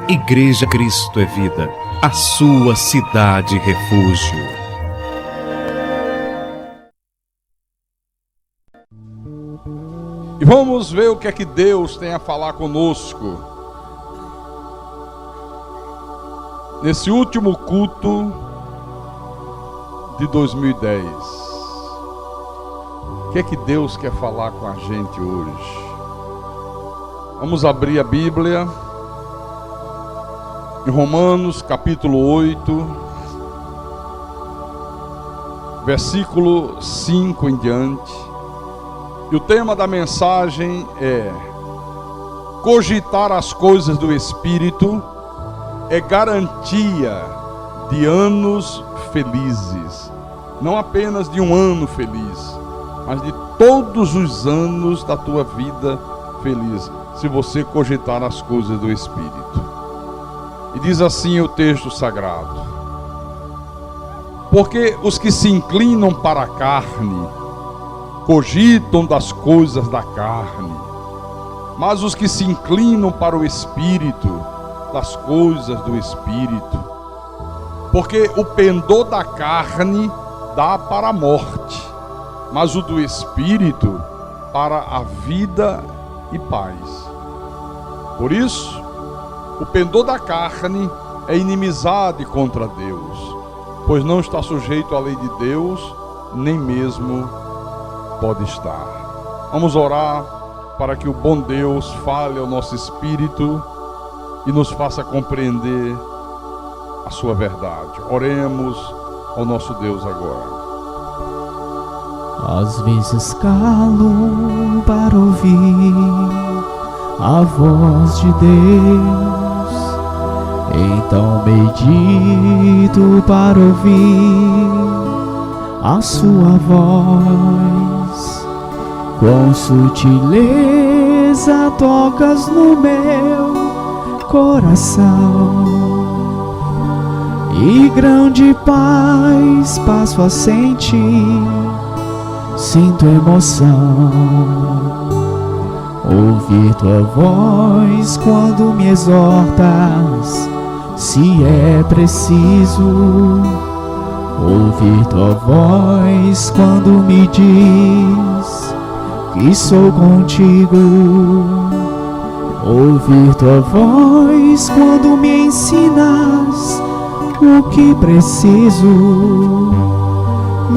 Igreja Cristo é Vida, a sua cidade refúgio. E vamos ver o que é que Deus tem a falar conosco nesse último culto de 2010. O que é que Deus quer falar com a gente hoje? Vamos abrir a Bíblia em Romanos capítulo 8, versículo 5 em diante. E o tema da mensagem é: cogitar as coisas do Espírito é garantia de anos felizes. Não apenas de um ano feliz, mas de todos os anos da tua vida feliz, se você cogitar as coisas do Espírito. E diz assim o texto sagrado: porque os que se inclinam para a carne cogitam das coisas da carne, mas os que se inclinam para o Espírito, das coisas do Espírito. Porque o pendor da carne dá para a morte, mas o do Espírito para a vida e paz. Por isso, o pendor da carne é inimizade contra Deus, pois não está sujeito à lei de Deus, nem mesmo pode estar. Vamos orar para que o bom Deus fale ao nosso espírito e nos faça compreender a sua verdade. Oremos ao nosso Deus agora. Às vezes calo para ouvir a voz de Deus, então medito para ouvir a sua voz. Com sutileza tocas no meu coração, e grande paz passo a sentir. Sinto emoção, ouvir tua voz quando me exortas, se é preciso. Ouvir tua voz quando me diz que sou contigo. Ouvir tua voz quando me ensinas o que preciso.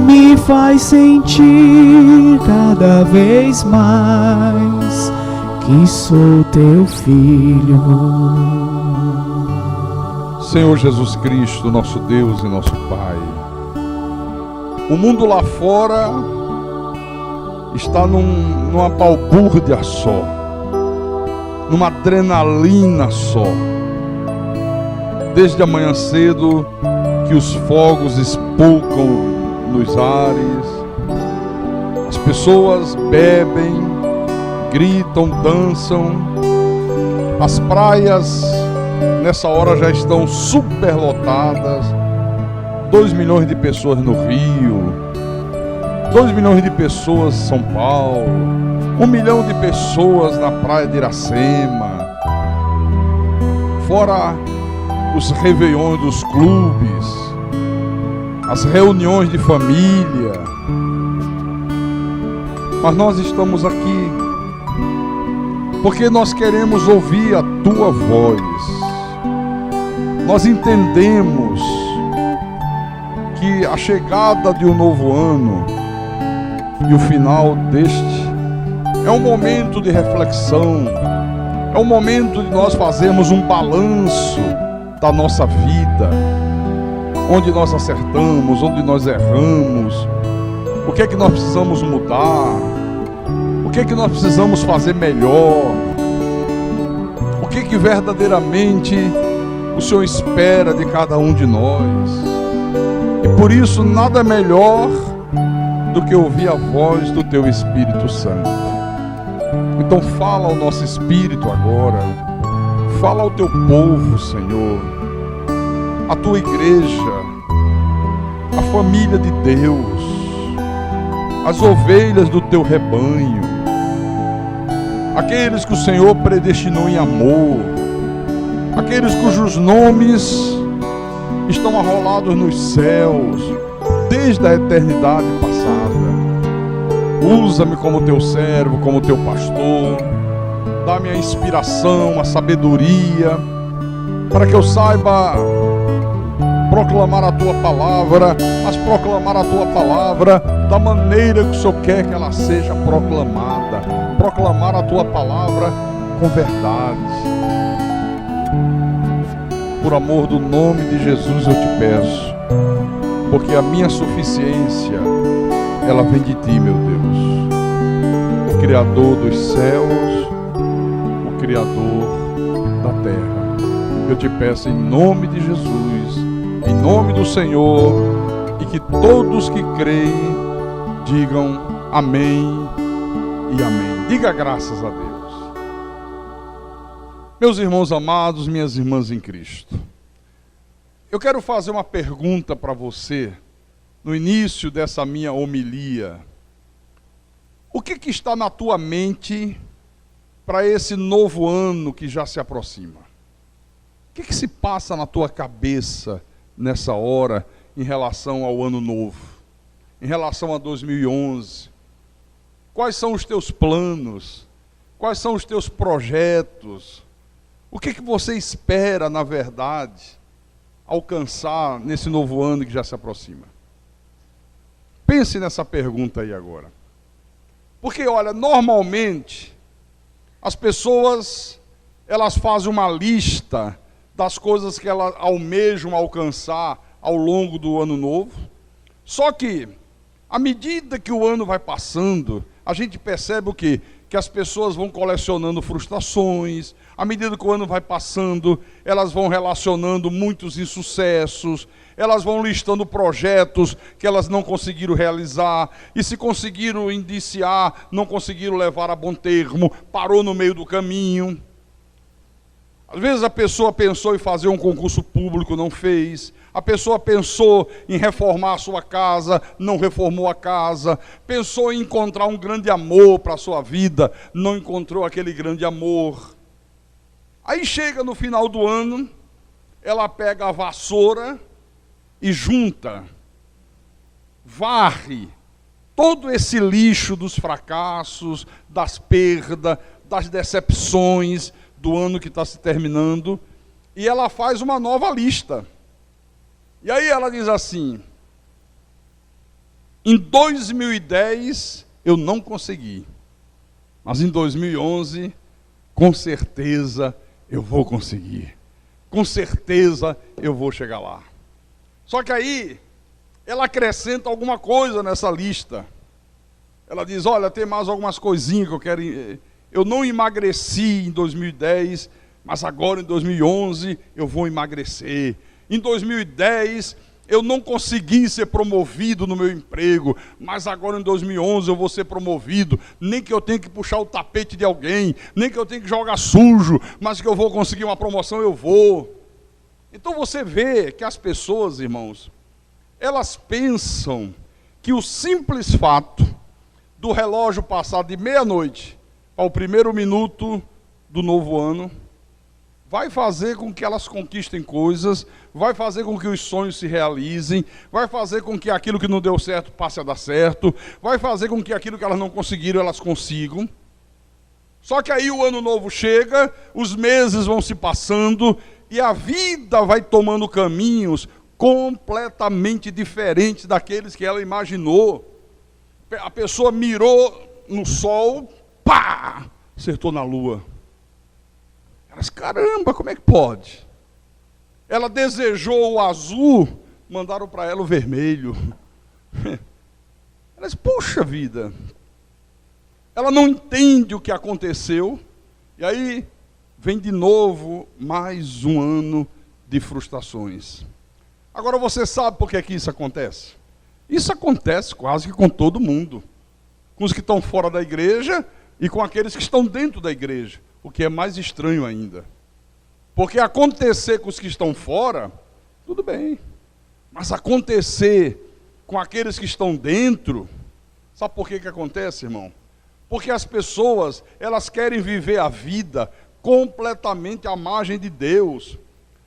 Me faz sentir cada vez mais que sou teu filho. Senhor Jesus Cristo, nosso Deus e nosso Pai, o mundo lá fora está numa balbúrdia só, numa adrenalina só. Desde amanhã cedo que os fogos espolcam nos ares, as pessoas bebem, gritam, dançam. As praias nessa hora já estão superlotadas. 2 milhões de pessoas no Rio, 2 milhões de pessoas em São Paulo, 1 milhão de pessoas na praia de Iracema, fora os réveillons dos clubes, as reuniões de família. Mas nós estamos aqui porque nós queremos ouvir a tua voz. Nós entendemos que a chegada de um novo ano e o final deste é um momento de reflexão, é um momento de nós fazermos um balanço da nossa vida, onde nós acertamos, onde nós erramos, o que é que nós precisamos mudar, o que é que nós precisamos fazer melhor, o que é que verdadeiramente o Senhor espera de cada um de nós. E por isso nada melhor do que ouvir a voz do Teu Espírito Santo. Então fala ao nosso espírito agora, fala ao Teu povo, Senhor, a Tua igreja, a família de Deus, as ovelhas do Teu rebanho, aqueles que o Senhor predestinou em amor, aqueles aqueles cujos nomes estão arrolados nos céus, desde a eternidade passada. Usa-me como teu servo, como teu pastor. Dá-me a inspiração, a sabedoria, para que eu saiba proclamar a tua palavra, mas proclamar a tua palavra da maneira que o Senhor quer que ela seja proclamada. Proclamar a tua palavra com verdade. Por amor do nome de Jesus eu te peço, porque a minha suficiência, ela vem de ti, meu Deus, o Criador dos céus, o Criador da terra. Eu te peço em nome de Jesus, em nome do Senhor, e que todos que creem digam amém e amém. Diga graças a Deus. Meus irmãos amados, minhas irmãs em Cristo, eu quero fazer uma pergunta para você no início dessa minha homilia. O que está na tua mente para esse novo ano que já se aproxima? O que se passa na tua cabeça nessa hora em relação ao ano novo, em relação a 2011? Quais são os teus planos? Quais são os teus projetos? O que você espera, na verdade, alcançar nesse novo ano que já se aproxima? Pense nessa pergunta aí agora. Porque, olha, normalmente, as pessoas, elas fazem uma lista das coisas que elas almejam alcançar ao longo do ano novo. Só que, à medida que o ano vai passando, a gente percebe o quê? Que as pessoas vão colecionando frustrações. À medida que o ano vai passando, elas vão relacionando muitos insucessos, elas vão listando projetos que elas não conseguiram realizar, e se conseguiram iniciar, não conseguiram levar a bom termo, parou no meio do caminho. Às vezes a pessoa pensou em fazer um concurso público, não fez. A pessoa pensou em reformar a sua casa, não reformou a casa. Pensou em encontrar um grande amor para a sua vida, não encontrou aquele grande amor. Aí chega no final do ano, ela pega a vassoura e junta, varre todo esse lixo dos fracassos, das perdas, das decepções do ano que está se terminando, e ela faz uma nova lista. E aí ela diz assim: em 2010 eu não consegui, mas em 2011, com certeza eu vou conseguir. Com certeza eu vou chegar lá. Só que aí, ela acrescenta alguma coisa nessa lista. Ela diz: olha, tem mais algumas coisinhas que eu quero. Eu não emagreci em 2010, mas agora em 2011 eu vou emagrecer. Em 2010 eu não consegui ser promovido no meu emprego, mas agora em 2011 eu vou ser promovido. Nem que eu tenha que puxar o tapete de alguém, nem que eu tenha que jogar sujo, mas que eu vou conseguir uma promoção, eu vou. Então você vê que as pessoas, irmãos, elas pensam que o simples fato do relógio passar de meia-noite ao primeiro minuto do novo ano vai fazer com que elas conquistem coisas, vai fazer com que os sonhos se realizem, vai fazer com que aquilo que não deu certo passe a dar certo, vai fazer com que aquilo que elas não conseguiram, elas consigam. Só que aí o ano novo chega, os meses vão se passando e a vida vai tomando caminhos completamente diferentes daqueles que ela imaginou. A pessoa mirou no sol, pá, acertou na lua. Mas caramba, como é que pode? Ela desejou o azul, mandaram para ela o vermelho. Ela disse: puxa vida. Ela não entende o que aconteceu. E aí vem de novo mais um ano de frustrações. Agora você sabe por que isso acontece? Isso acontece quase que com todo mundo. Com os que estão fora da igreja e com aqueles que estão dentro da igreja. O que é mais estranho ainda. Porque acontecer com os que estão fora, tudo bem. Mas acontecer com aqueles que estão dentro, sabe por que acontece, irmão? Porque as pessoas, elas querem viver a vida completamente à margem de Deus.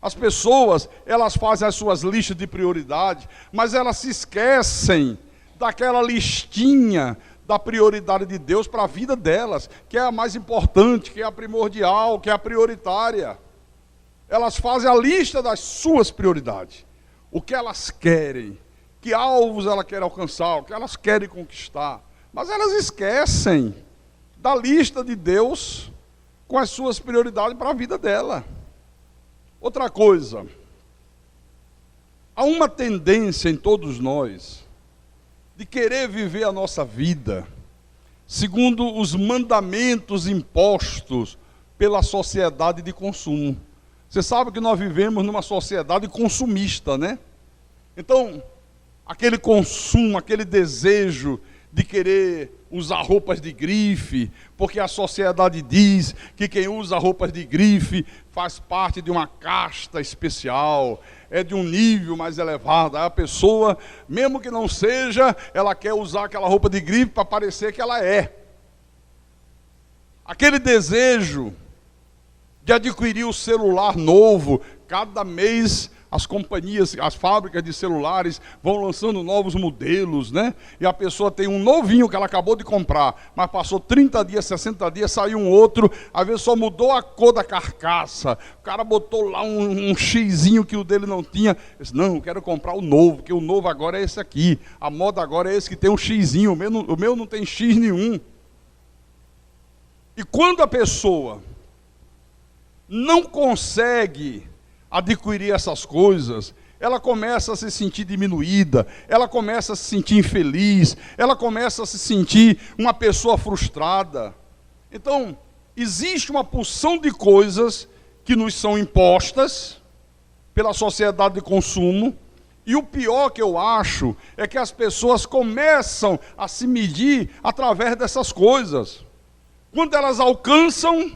As pessoas, elas fazem as suas listas de prioridade, mas elas se esquecem daquela listinha da prioridade de Deus para a vida delas, que é a mais importante, que é a primordial, que é a prioritária. Elas fazem a lista das suas prioridades. O que elas querem, que alvos elas querem alcançar, o que elas querem conquistar. Mas elas esquecem da lista de Deus com as suas prioridades para a vida dela. Outra coisa, há uma tendência em todos nós de querer viver a nossa vida segundo os mandamentos impostos pela sociedade de consumo. Você sabe que nós vivemos numa sociedade consumista, né? Então, aquele consumo, aquele desejo de querer usar roupas de grife, porque a sociedade diz que quem usa roupas de grife faz parte de uma casta especial, é de um nível mais elevado. Aí a pessoa, mesmo que não seja, ela quer usar aquela roupa de grife para parecer que ela é. Aquele desejo de adquirir o celular novo, cada mês as companhias, as fábricas de celulares vão lançando novos modelos, né? E a pessoa tem um novinho que ela acabou de comprar, mas passou 30 dias, 60 dias, saiu um outro, às vezes só mudou a cor da carcaça, o cara botou lá um xizinho que o dele não tinha. Eu disse, não, eu quero comprar o novo, porque o novo agora é esse aqui, a moda agora é esse que tem um xizinho, o meu não tem x nenhum. E quando a pessoa não consegue adquirir essas coisas, ela começa a se sentir diminuída, ela começa a se sentir infeliz, ela começa a se sentir uma pessoa frustrada. Então, existe uma porção de coisas que nos são impostas pela sociedade de consumo, e o pior que eu acho é que as pessoas começam a se medir através dessas coisas. Quando elas alcançam,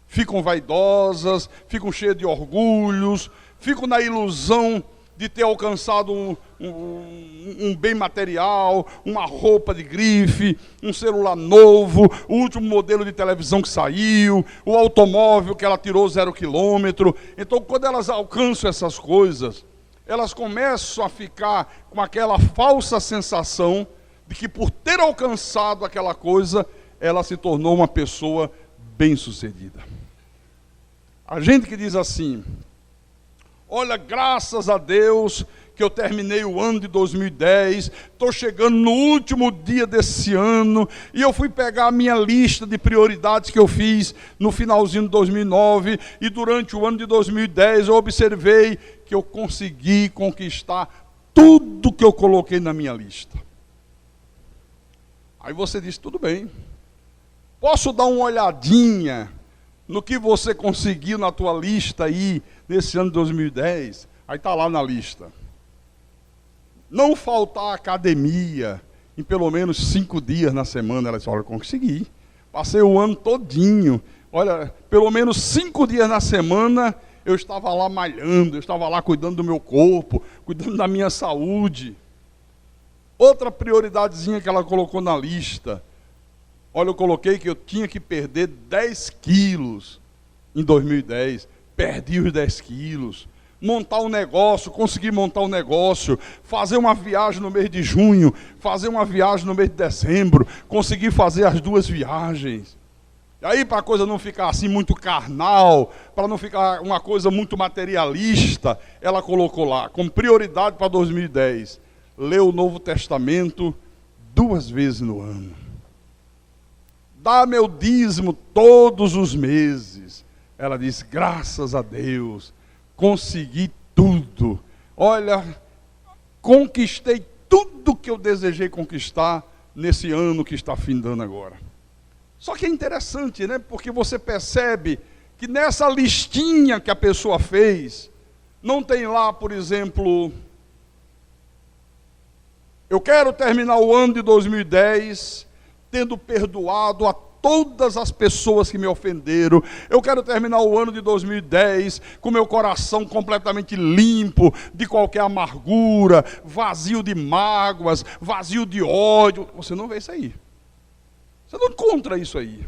ficam vaidosas, ficam cheias de orgulhos, ficam na ilusão de ter alcançado um bem material, uma roupa de grife, um celular novo, o último modelo de televisão que saiu, o automóvel que ela tirou 0 quilômetro. Então, quando elas alcançam essas coisas, elas começam a ficar com aquela falsa sensação de que por ter alcançado aquela coisa, ela se tornou uma pessoa bem-sucedida. A gente que diz assim, olha, graças a Deus que eu terminei o ano de 2010, estou chegando no último dia desse ano, e eu fui pegar a minha lista de prioridades que eu fiz no finalzinho de 2009, e durante o ano de 2010 eu observei que eu consegui conquistar tudo que eu coloquei na minha lista. Aí você diz, tudo bem, posso dar uma olhadinha no que você conseguiu na tua lista aí, nesse ano de 2010, aí está lá na lista. Não faltar academia em pelo menos 5 dias na semana. Ela disse, olha, consegui. Passei o ano todinho. Olha, pelo menos 5 dias na semana eu estava lá malhando, eu estava lá cuidando do meu corpo, cuidando da minha saúde. Outra prioridadezinha que ela colocou na lista. Olha, eu coloquei que eu tinha que perder 10 quilos em 2010. Perdi os 10 quilos. Montar um negócio, conseguir montar um negócio. Fazer uma viagem no mês de junho. Fazer uma viagem no mês de dezembro. Conseguir fazer as 2 viagens. E aí, para a coisa não ficar assim muito carnal, para não ficar uma coisa muito materialista, ela colocou lá, como prioridade para 2010, ler o Novo Testamento 2 vezes no ano. Dá meu dízimo todos os meses. Ela disse, graças a Deus, consegui tudo. Olha, conquistei tudo que eu desejei conquistar nesse ano que está findando agora. Só que é interessante, né? Porque você percebe que nessa listinha que a pessoa fez, não tem lá, por exemplo, eu quero terminar o ano de 2010 tendo perdoado a todas as pessoas que me ofenderam. Eu quero terminar o ano de 2010 com meu coração completamente limpo de qualquer amargura, vazio de mágoas, vazio de ódio. Você não vê isso aí. Você não encontra isso aí.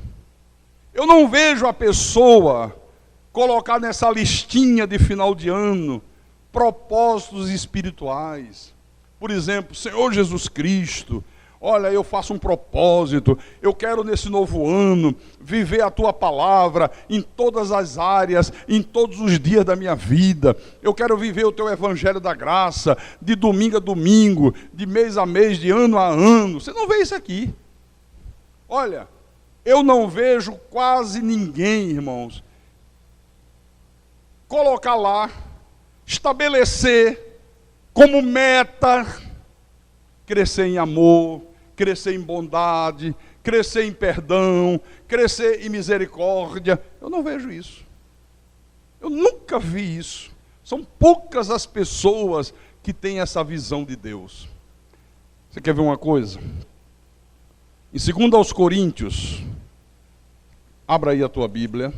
Eu não vejo a pessoa colocar nessa listinha de final de ano propósitos espirituais. Por exemplo, Senhor Jesus Cristo, olha, eu faço um propósito, eu quero nesse novo ano viver a Tua palavra em todas as áreas, em todos os dias da minha vida. Eu quero viver o Teu Evangelho da Graça, de domingo a domingo, de mês a mês, de ano a ano. Você não vê isso aqui. Olha, eu não vejo quase ninguém, irmãos, colocar lá, estabelecer como meta crescer em amor, crescer em bondade, crescer em perdão, crescer em misericórdia. Eu não vejo isso. Eu nunca vi isso. São poucas as pessoas que têm essa visão de Deus. Você quer ver uma coisa? Em 2 Coríntios, abra aí a tua Bíblia.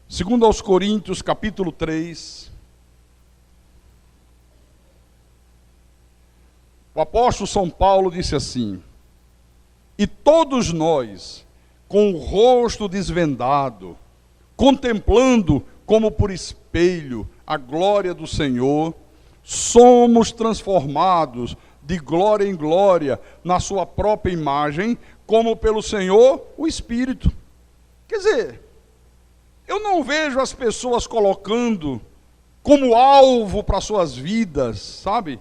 2 Coríntios, capítulo 3. O apóstolo São Paulo disse assim: e todos nós, com o rosto desvendado, contemplando como por espelho a glória do Senhor, somos transformados de glória em glória na sua própria imagem, como pelo Senhor o Espírito. Quer dizer, eu não vejo as pessoas colocando como alvo para suas vidas, sabe?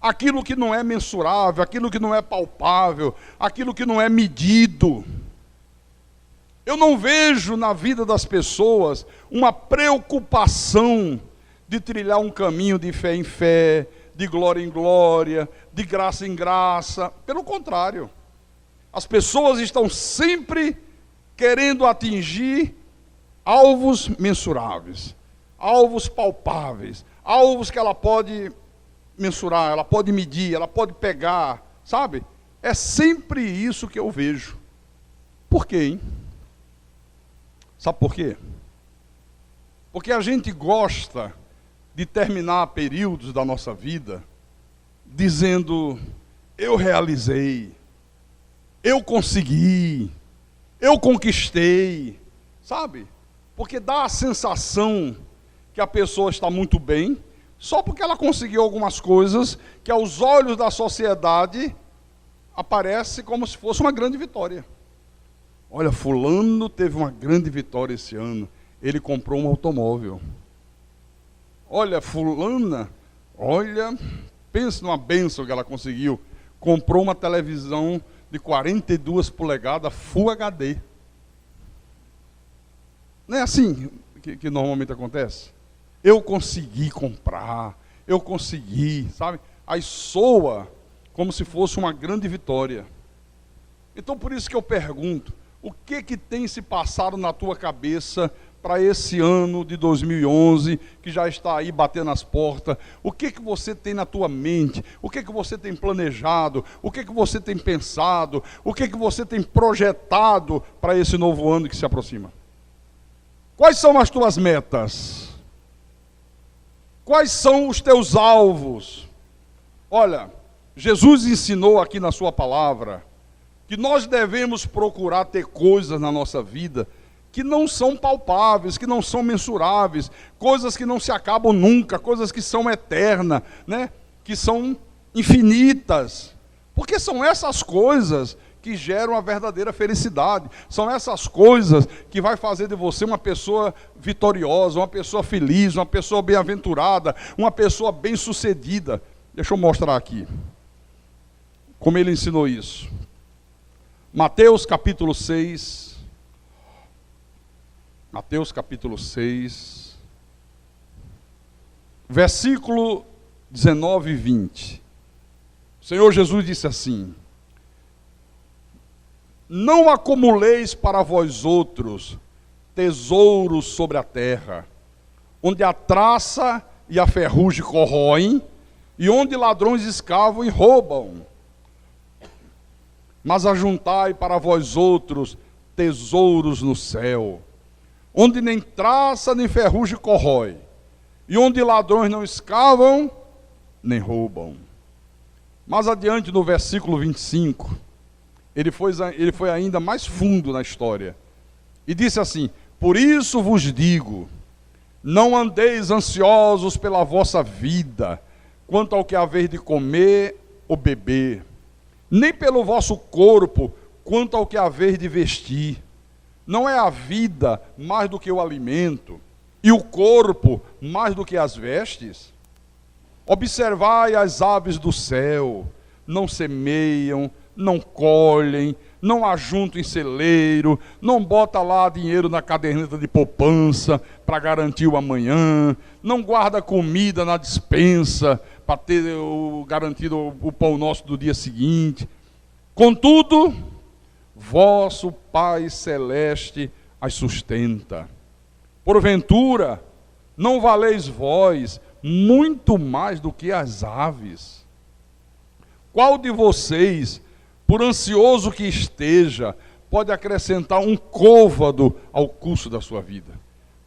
Aquilo que não é mensurável, aquilo que não é palpável, aquilo que não é medido. Eu não vejo na vida das pessoas uma preocupação de trilhar um caminho de fé em fé, de glória em glória, de graça em graça. Pelo contrário, as pessoas estão sempre querendo atingir alvos mensuráveis, alvos palpáveis, alvos que ela pode mensurar, ela pode medir, ela pode pegar, sabe? É sempre isso que eu vejo. Por quê, hein? Sabe por quê? Porque a gente gosta de terminar períodos da nossa vida dizendo: eu realizei, eu consegui, eu conquistei, sabe? Porque dá a sensação que a pessoa está muito bem, só porque ela conseguiu algumas coisas que aos olhos da sociedade aparece como se fosse uma grande vitória. Olha, fulano teve uma grande vitória esse ano, ele comprou um automóvel. Olha, fulana, olha, pensa numa bênção que ela conseguiu, comprou uma televisão de 42 polegadas Full HD. Não é assim que normalmente acontece? Eu consegui comprar, eu consegui, sabe? Aí soa como se fosse uma grande vitória. Então por isso que eu pergunto, o que tem se passado na tua cabeça para esse ano de 2011, que já está aí batendo as portas? O que você tem na tua mente? O que você tem planejado? O que você tem pensado? O que você tem projetado para esse novo ano que se aproxima? Quais são as tuas metas? Quais são os teus alvos? Olha, Jesus ensinou aqui na sua palavra que nós devemos procurar ter coisas na nossa vida que não são palpáveis, que não são mensuráveis, coisas que não se acabam nunca, coisas que são eternas, né? Que são infinitas. Porque são essas coisas que geram a verdadeira felicidade. São essas coisas que vai fazer de você uma pessoa vitoriosa, uma pessoa feliz, uma pessoa bem-aventurada, uma pessoa bem-sucedida. Deixa eu mostrar aqui como ele ensinou isso. Mateus capítulo 6. Mateus capítulo 6, versículo 19 e 20. O Senhor Jesus disse assim: não acumuleis para vós outros tesouros sobre a terra, onde a traça e a ferrugem corroem, e onde ladrões escavam e roubam. Mas ajuntai para vós outros tesouros no céu, onde nem traça nem ferrugem corrói, e onde ladrões não escavam nem roubam. Mais adiante, no versículo 25, ele foi ainda mais fundo na história. E disse assim: Por isso vos digo, não andeis ansiosos pela vossa vida, quanto ao que haver de comer ou beber, nem pelo vosso corpo, quanto ao que haver de vestir. Não é a vida mais do que o alimento, e o corpo mais do que as vestes? Observai as aves do céu, não semeiam, não colhem, não ajuntam em celeiro, não bota lá dinheiro na caderneta de poupança para garantir o amanhã, não guarda comida na despensa para ter garantido o pão nosso do dia seguinte. Contudo, vosso Pai Celeste as sustenta. Porventura, não valeis vós muito mais do que as aves? Qual de vocês, por ansioso que esteja, pode acrescentar um côvado ao curso da sua vida?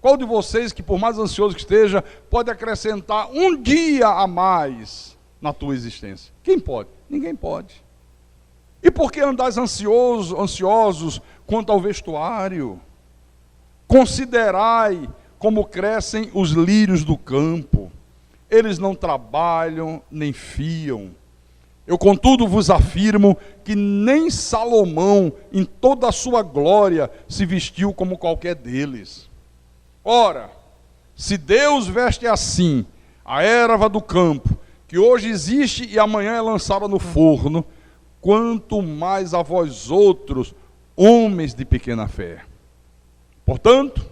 Qual de vocês, que por mais ansioso que esteja, pode acrescentar um dia a mais na tua existência? Quem pode? Ninguém pode. E por que andais ansiosos quanto ao vestuário? Considerai como crescem os lírios do campo. Eles não trabalham nem fiam. Eu, contudo, vos afirmo que nem Salomão, em toda a sua glória, se vestiu como qualquer deles. Ora, se Deus veste assim a erva do campo, que hoje existe e amanhã é lançada no forno, quanto mais a vós outros, homens de pequena fé. Portanto,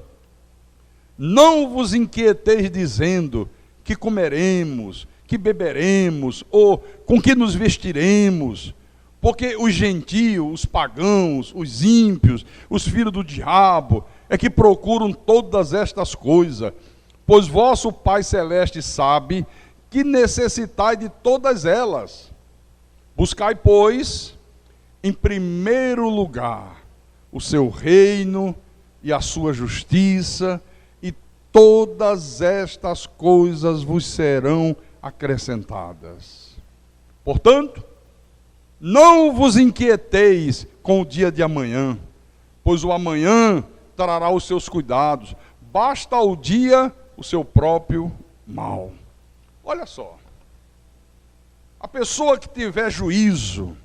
não vos inquieteis dizendo que comeremos, que beberemos, ou com que nos vestiremos, porque os gentios, os pagãos, os ímpios, os filhos do diabo, é que procuram todas estas coisas, pois vosso Pai Celeste sabe que necessitai de todas elas. Buscai, pois, em primeiro lugar, o seu reino e a sua justiça, e todas estas coisas vos serão acrescentadas. Portanto, não vos inquieteis com o dia de amanhã, pois o amanhã trará os seus cuidados. Basta ao dia o seu próprio mal. Olha só. A pessoa que tiver juízo,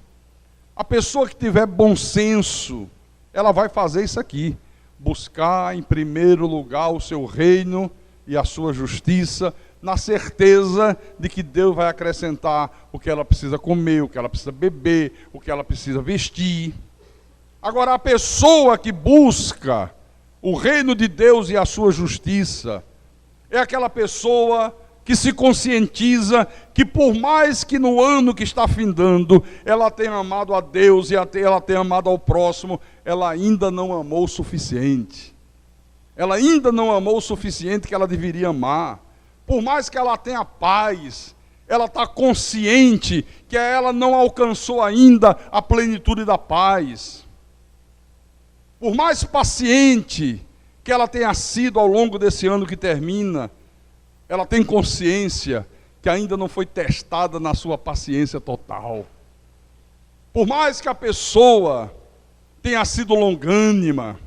a pessoa que tiver bom senso, ela vai fazer isso aqui. Buscar em primeiro lugar o seu reino e a sua justiça, na certeza de que Deus vai acrescentar o que ela precisa comer, o que ela precisa beber, o que ela precisa vestir. Agora, a pessoa que busca o reino de Deus e a sua justiça é aquela pessoa que se conscientiza que, por mais que no ano que está findando ela tenha amado a Deus e ela tenha amado ao próximo, ela ainda não amou o suficiente. Ela ainda não amou o suficiente que ela deveria amar. Por mais que ela tenha paz, ela está consciente que ela não alcançou ainda a plenitude da paz. Por mais paciente que ela tenha sido ao longo desse ano que termina, ela tem consciência que ainda não foi testada na sua paciência total. Por mais que a pessoa tenha sido longânima,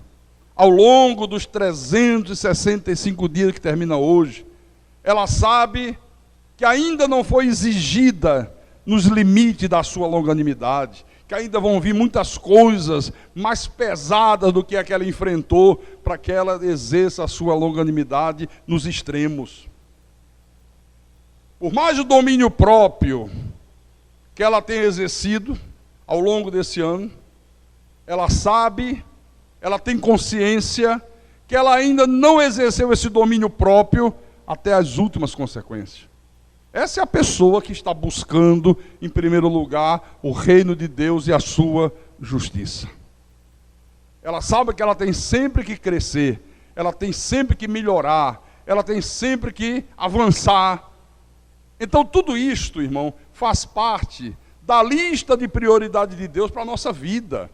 ao longo dos 365 dias que termina hoje, ela sabe que ainda não foi exigida nos limites da sua longanimidade, que ainda vão vir muitas coisas mais pesadas do que a que ela enfrentou para que ela exerça a sua longanimidade nos extremos. Por mais o domínio próprio que ela tenha exercido ao longo desse ano, ela sabe, ela tem consciência que ela ainda não exerceu esse domínio próprio até as últimas consequências. Essa é a pessoa que está buscando, em primeiro lugar, o reino de Deus e a sua justiça. Ela sabe que ela tem sempre que crescer, ela tem sempre que melhorar, ela tem sempre que avançar. Então tudo isto, irmão, faz parte da lista de prioridade de Deus para a nossa vida.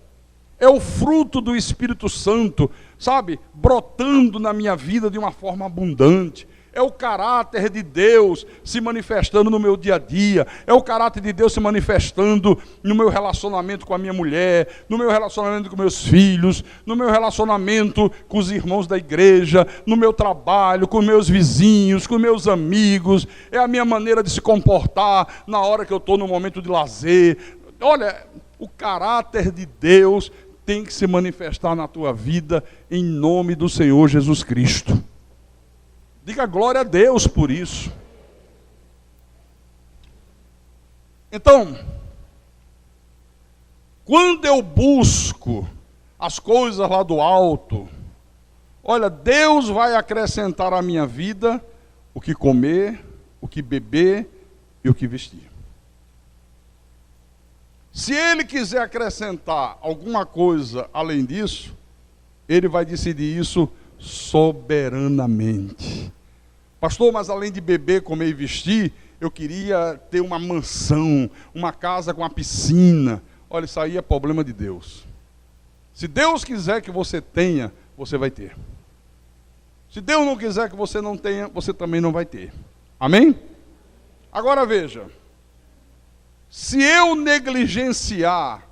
É o fruto do Espírito Santo, sabe, brotando na minha vida de uma forma abundante. É o caráter de Deus se manifestando no meu dia a dia. É o caráter de Deus se manifestando no meu relacionamento com a minha mulher, no meu relacionamento com meus filhos, no meu relacionamento com os irmãos da igreja, no meu trabalho, com meus vizinhos, com meus amigos. É a minha maneira de se comportar na hora que eu estou no momento de lazer. Olha, o caráter de Deus tem que se manifestar na tua vida em nome do Senhor Jesus Cristo. Diga glória a Deus por isso. Então, quando eu busco as coisas lá do alto, olha, Deus vai acrescentar à minha vida o que comer, o que beber e o que vestir. Se Ele quiser acrescentar alguma coisa além disso, Ele vai decidir isso soberanamente. Pastor, mas além de beber, comer e vestir, eu queria ter uma mansão, uma casa com uma piscina. Olha, isso aí é problema de Deus. Se Deus quiser que você tenha, você vai ter. Se Deus não quiser que você não tenha, você também não vai ter. Amém? Agora veja, se eu negligenciar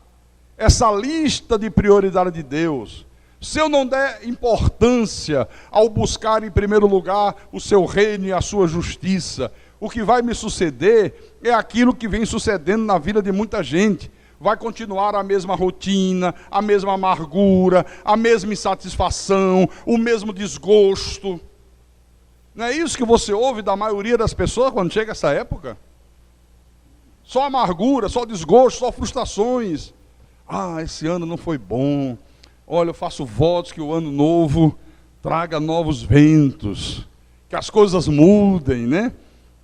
essa lista de prioridade de Deus, se eu não der importância ao buscar em primeiro lugar o seu reino e a sua justiça, o que vai me suceder é aquilo que vem sucedendo na vida de muita gente. Vai continuar a mesma rotina, a mesma amargura, a mesma insatisfação, o mesmo desgosto. Não é isso que você ouve da maioria das pessoas quando chega essa época? Só amargura, só desgosto, só frustrações. Ah, esse ano não foi bom. Olha, eu faço votos que o ano novo traga novos ventos, que as coisas mudem, né?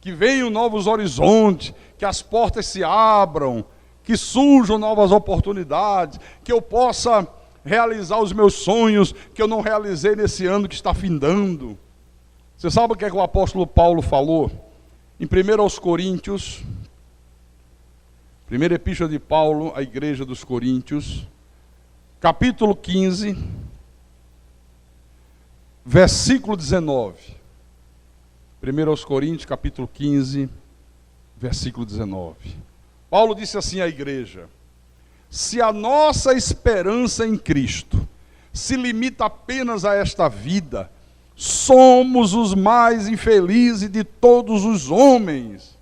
Que venham novos horizontes, que as portas se abram, que surjam novas oportunidades, que eu possa realizar os meus sonhos que eu não realizei nesse ano que está findando. Você sabe o que é que o apóstolo Paulo falou? Em 1 Coríntios, primeira epístola de Paulo à igreja dos Coríntios, capítulo 15, versículo 19. 1 Coríntios, capítulo 15, versículo 19. Paulo disse assim à igreja: se a nossa esperança em Cristo se limita apenas a esta vida, somos os mais infelizes de todos os homens.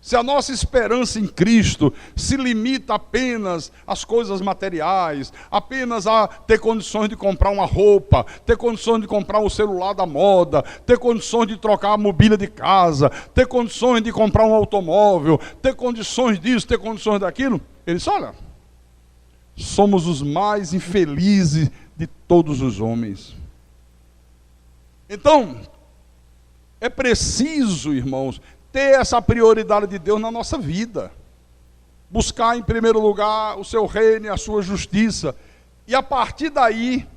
Se a nossa esperança em Cristo se limita apenas às coisas materiais, apenas a ter condições de comprar uma roupa, ter condições de comprar um celular da moda, ter condições de trocar a mobília de casa, ter condições de comprar um automóvel, ter condições disso, ter condições daquilo, ele disse: olha, somos os mais infelizes de todos os homens. Então, é preciso, irmãos, ter essa prioridade de Deus na nossa vida. Buscar em primeiro lugar o seu reino e a sua justiça. E a partir daí,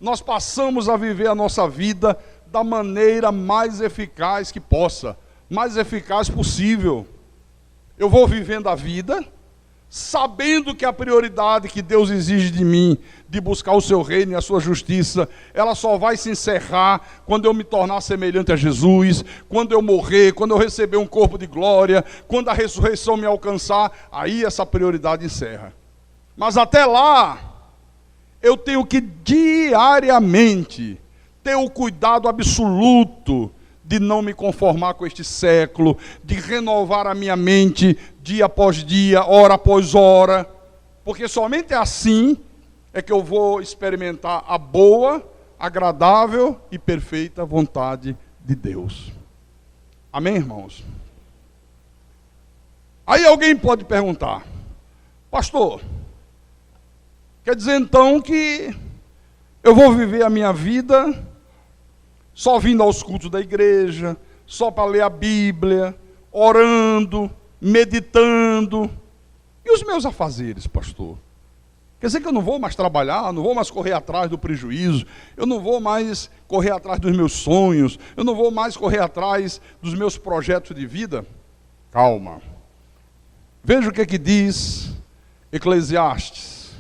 nós passamos a viver a nossa vida da maneira mais eficaz que possa. Mais eficaz possível. Eu vou vivendo a vida, sabendo que a prioridade que Deus exige de mim, de buscar o seu reino e a sua justiça, ela só vai se encerrar quando eu me tornar semelhante a Jesus, quando eu morrer, quando eu receber um corpo de glória, quando a ressurreição me alcançar, aí essa prioridade encerra. Mas até lá, eu tenho que diariamente ter o cuidado absoluto de não me conformar com este século, de renovar a minha mente dia após dia, hora após hora, porque somente assim é que eu vou experimentar a boa, agradável e perfeita vontade de Deus. Amém, irmãos? Aí alguém pode perguntar: pastor, quer dizer então que eu vou viver a minha vida só vindo aos cultos da igreja, só para ler a Bíblia, orando, meditando? E os meus afazeres, pastor? Quer dizer que eu não vou mais trabalhar, não vou mais correr atrás do prejuízo, eu não vou mais correr atrás dos meus sonhos, eu não vou mais correr atrás dos meus projetos de vida? Calma. Veja o que é que diz Eclesiastes,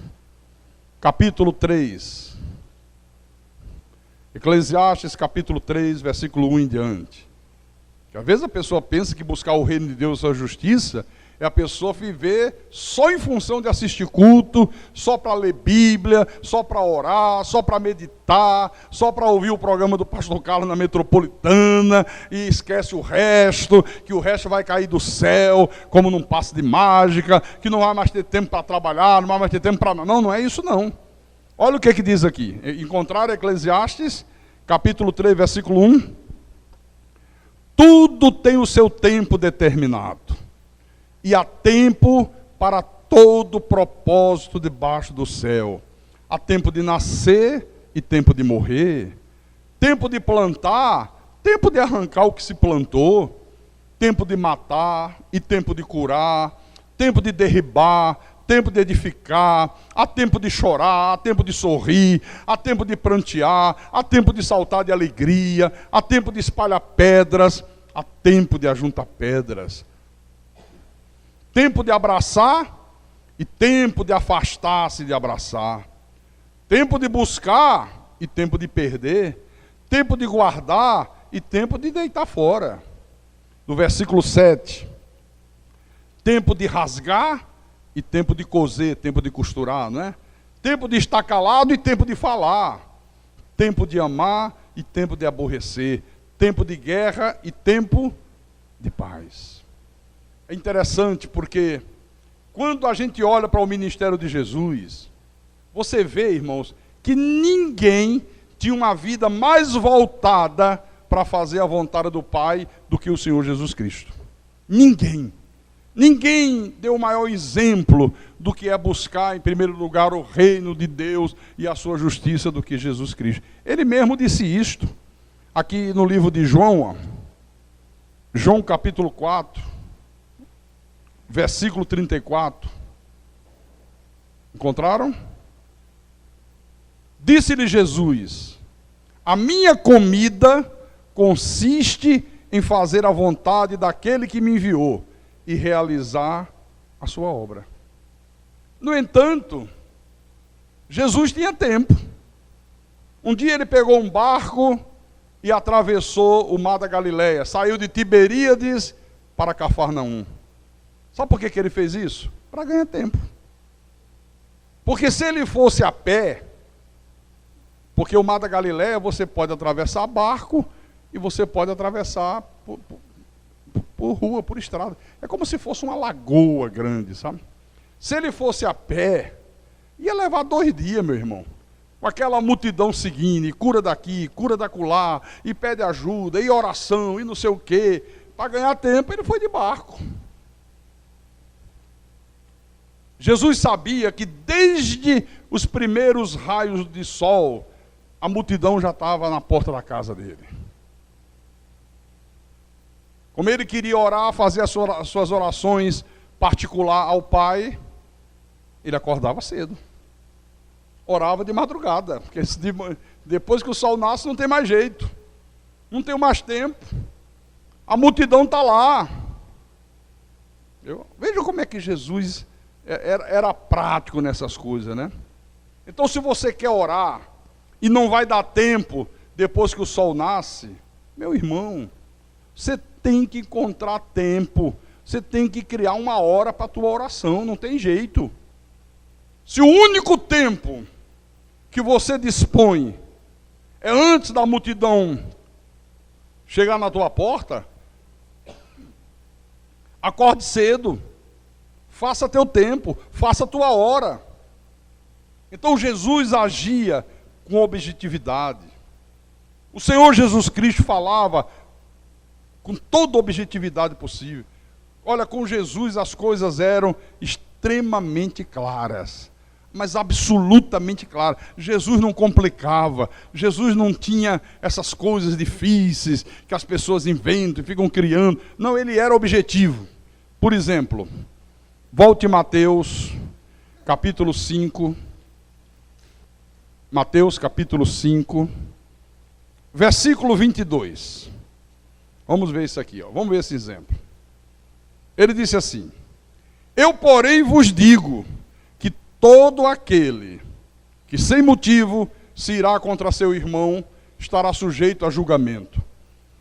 capítulo 3, Eclesiastes capítulo 3, versículo 1 em diante. Que às vezes a pessoa pensa que buscar o reino de Deus e a justiça é a pessoa viver só em função de assistir culto, só para ler Bíblia, só para orar, só para meditar, só para ouvir o programa do pastor Carlos na Metropolitana e esquece o resto, que o resto vai cair do céu como num passe de mágica, que não vai mais ter tempo para trabalhar, não vai mais ter tempo para... Não é isso não. Olha o que diz aqui. Encontrar Eclesiastes, capítulo 3, versículo 1. Tudo tem o seu tempo determinado. E há tempo para todo propósito debaixo do céu. Há tempo de nascer e tempo de morrer. Tempo de plantar, tempo de arrancar o que se plantou. Tempo de matar e tempo de curar. Tempo de derribar, tempo de edificar. Há tempo de chorar, há tempo de sorrir. Há tempo de prantear, há tempo de saltar de alegria. Há tempo de espalhar pedras, há tempo de ajuntar pedras. Tempo de abraçar e tempo de afastar-se de abraçar. Tempo de buscar e tempo de perder. Tempo de guardar e tempo de deitar fora. No versículo 7. Tempo de rasgar e tempo de coser, tempo de costurar, não é? Tempo de estar calado e tempo de falar. Tempo de amar e tempo de aborrecer. Tempo de guerra e tempo de paz. É interessante porque quando a gente olha para o ministério de Jesus, você vê, irmãos, que ninguém tinha uma vida mais voltada para fazer a vontade do Pai do que o Senhor Jesus Cristo. Ninguém. Ninguém deu o maior exemplo do que é buscar, em primeiro lugar, o reino de Deus e a sua justiça do que Jesus Cristo. Ele mesmo disse isto, aqui no livro de João, João capítulo 4, versículo 34. Encontraram? Disse-lhe Jesus: a minha comida consiste em fazer a vontade daquele que me enviou e realizar a sua obra. No entanto, Jesus tinha tempo. Um dia ele pegou um barco e atravessou o mar da Galileia, saiu de Tiberíades para Cafarnaum. Sabe por que ele fez isso? Para ganhar tempo. Porque se ele fosse a pé, porque o mar da Galileia você pode atravessar barco e você pode atravessar por rua, por estrada. É como se fosse uma lagoa grande, sabe? Se ele fosse a pé, ia levar 2 dias, meu irmão. Com aquela multidão seguindo, e cura daqui, cura dacolá, e pede ajuda, e oração, e não sei o quê. Para ganhar tempo, ele foi de barco. Jesus sabia que desde os primeiros raios de sol, a multidão já estava na porta da casa dele. Como ele queria orar, fazer as suas orações particular ao Pai, ele acordava cedo. Orava de madrugada, porque depois que o sol nasce não tem mais jeito. Não tem mais tempo. A multidão está lá. Veja como é que Jesus era prático nessas coisas, né? Então, se você quer orar e não vai dar tempo depois que o sol nasce, meu irmão, você tem que encontrar tempo, você tem que criar uma hora para a tua oração, não tem jeito. Se o único tempo que você dispõe é antes da multidão chegar na tua porta, acorde cedo, faça teu tempo, faça tua hora. Então Jesus agia com objetividade. O Senhor Jesus Cristo falava com toda a objetividade possível. Olha, com Jesus as coisas eram extremamente claras, mas absolutamente claras. Jesus não complicava, Jesus não tinha essas coisas difíceis que as pessoas inventam e ficam criando. Não, ele era objetivo. Por exemplo, volte em Mateus, capítulo 5. Mateus, capítulo 5, versículo 22. Vamos ver isso aqui, ó. Vamos ver esse exemplo. Ele disse assim: eu, porém, vos digo que todo aquele que sem motivo se irá contra seu irmão estará sujeito a julgamento.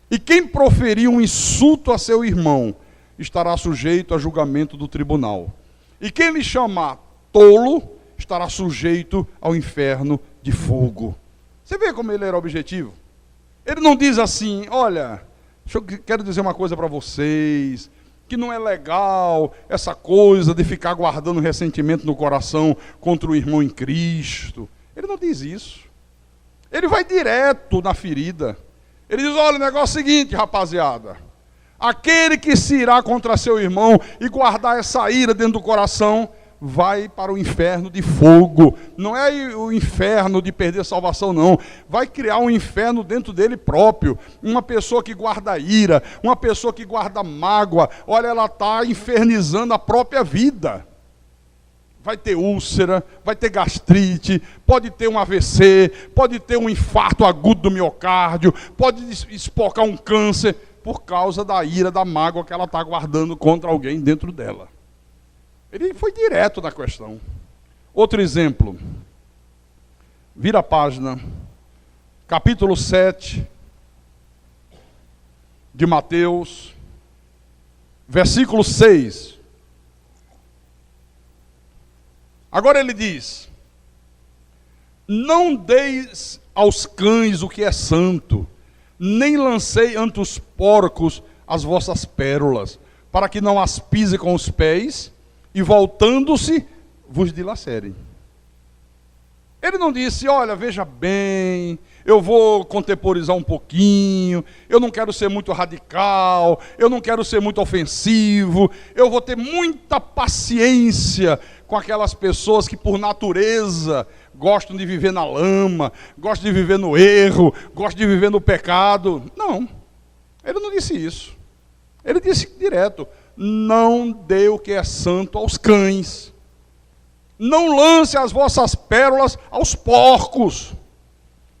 E quem proferir um insulto a seu irmão estará sujeito a julgamento do tribunal. E quem lhe chamar tolo estará sujeito ao inferno de fogo. Você vê como ele era objetivo? Ele não diz assim, olha, quero dizer uma coisa para vocês, que não é legal essa coisa de ficar guardando ressentimento no coração contra o irmão em Cristo. Ele não diz isso. Ele vai direto na ferida. Ele diz, olha, o negócio é o seguinte, rapaziada. Aquele que se irá contra seu irmão e guardar essa ira dentro do coração, vai para o inferno de fogo. Não é o inferno de perder salvação, não. Vai criar um inferno dentro dele próprio. Uma pessoa que guarda ira, uma pessoa que guarda mágoa, olha, ela está infernizando a própria vida. Vai ter úlcera, vai ter gastrite, pode ter um AVC, pode ter um infarto agudo do miocárdio, pode espocar um câncer por causa da ira, da mágoa que ela está guardando contra alguém dentro dela. Ele foi direto na questão. Outro exemplo. Vira a página. Capítulo 7 de Mateus, versículo 6. Agora ele diz, não deis aos cães o que é santo, nem lancei ante os porcos as vossas pérolas, para que não as pise com os pés, e voltando-se, vos dilacerem. Ele não disse, olha, veja bem, eu vou contemporizar um pouquinho, eu não quero ser muito radical, eu não quero ser muito ofensivo, eu vou ter muita paciência com aquelas pessoas que por natureza gostam de viver na lama, gostam de viver no erro, gostam de viver no pecado. Não, ele não disse isso. Ele disse direto, não dê o que é santo aos cães. Não lance as vossas pérolas aos porcos.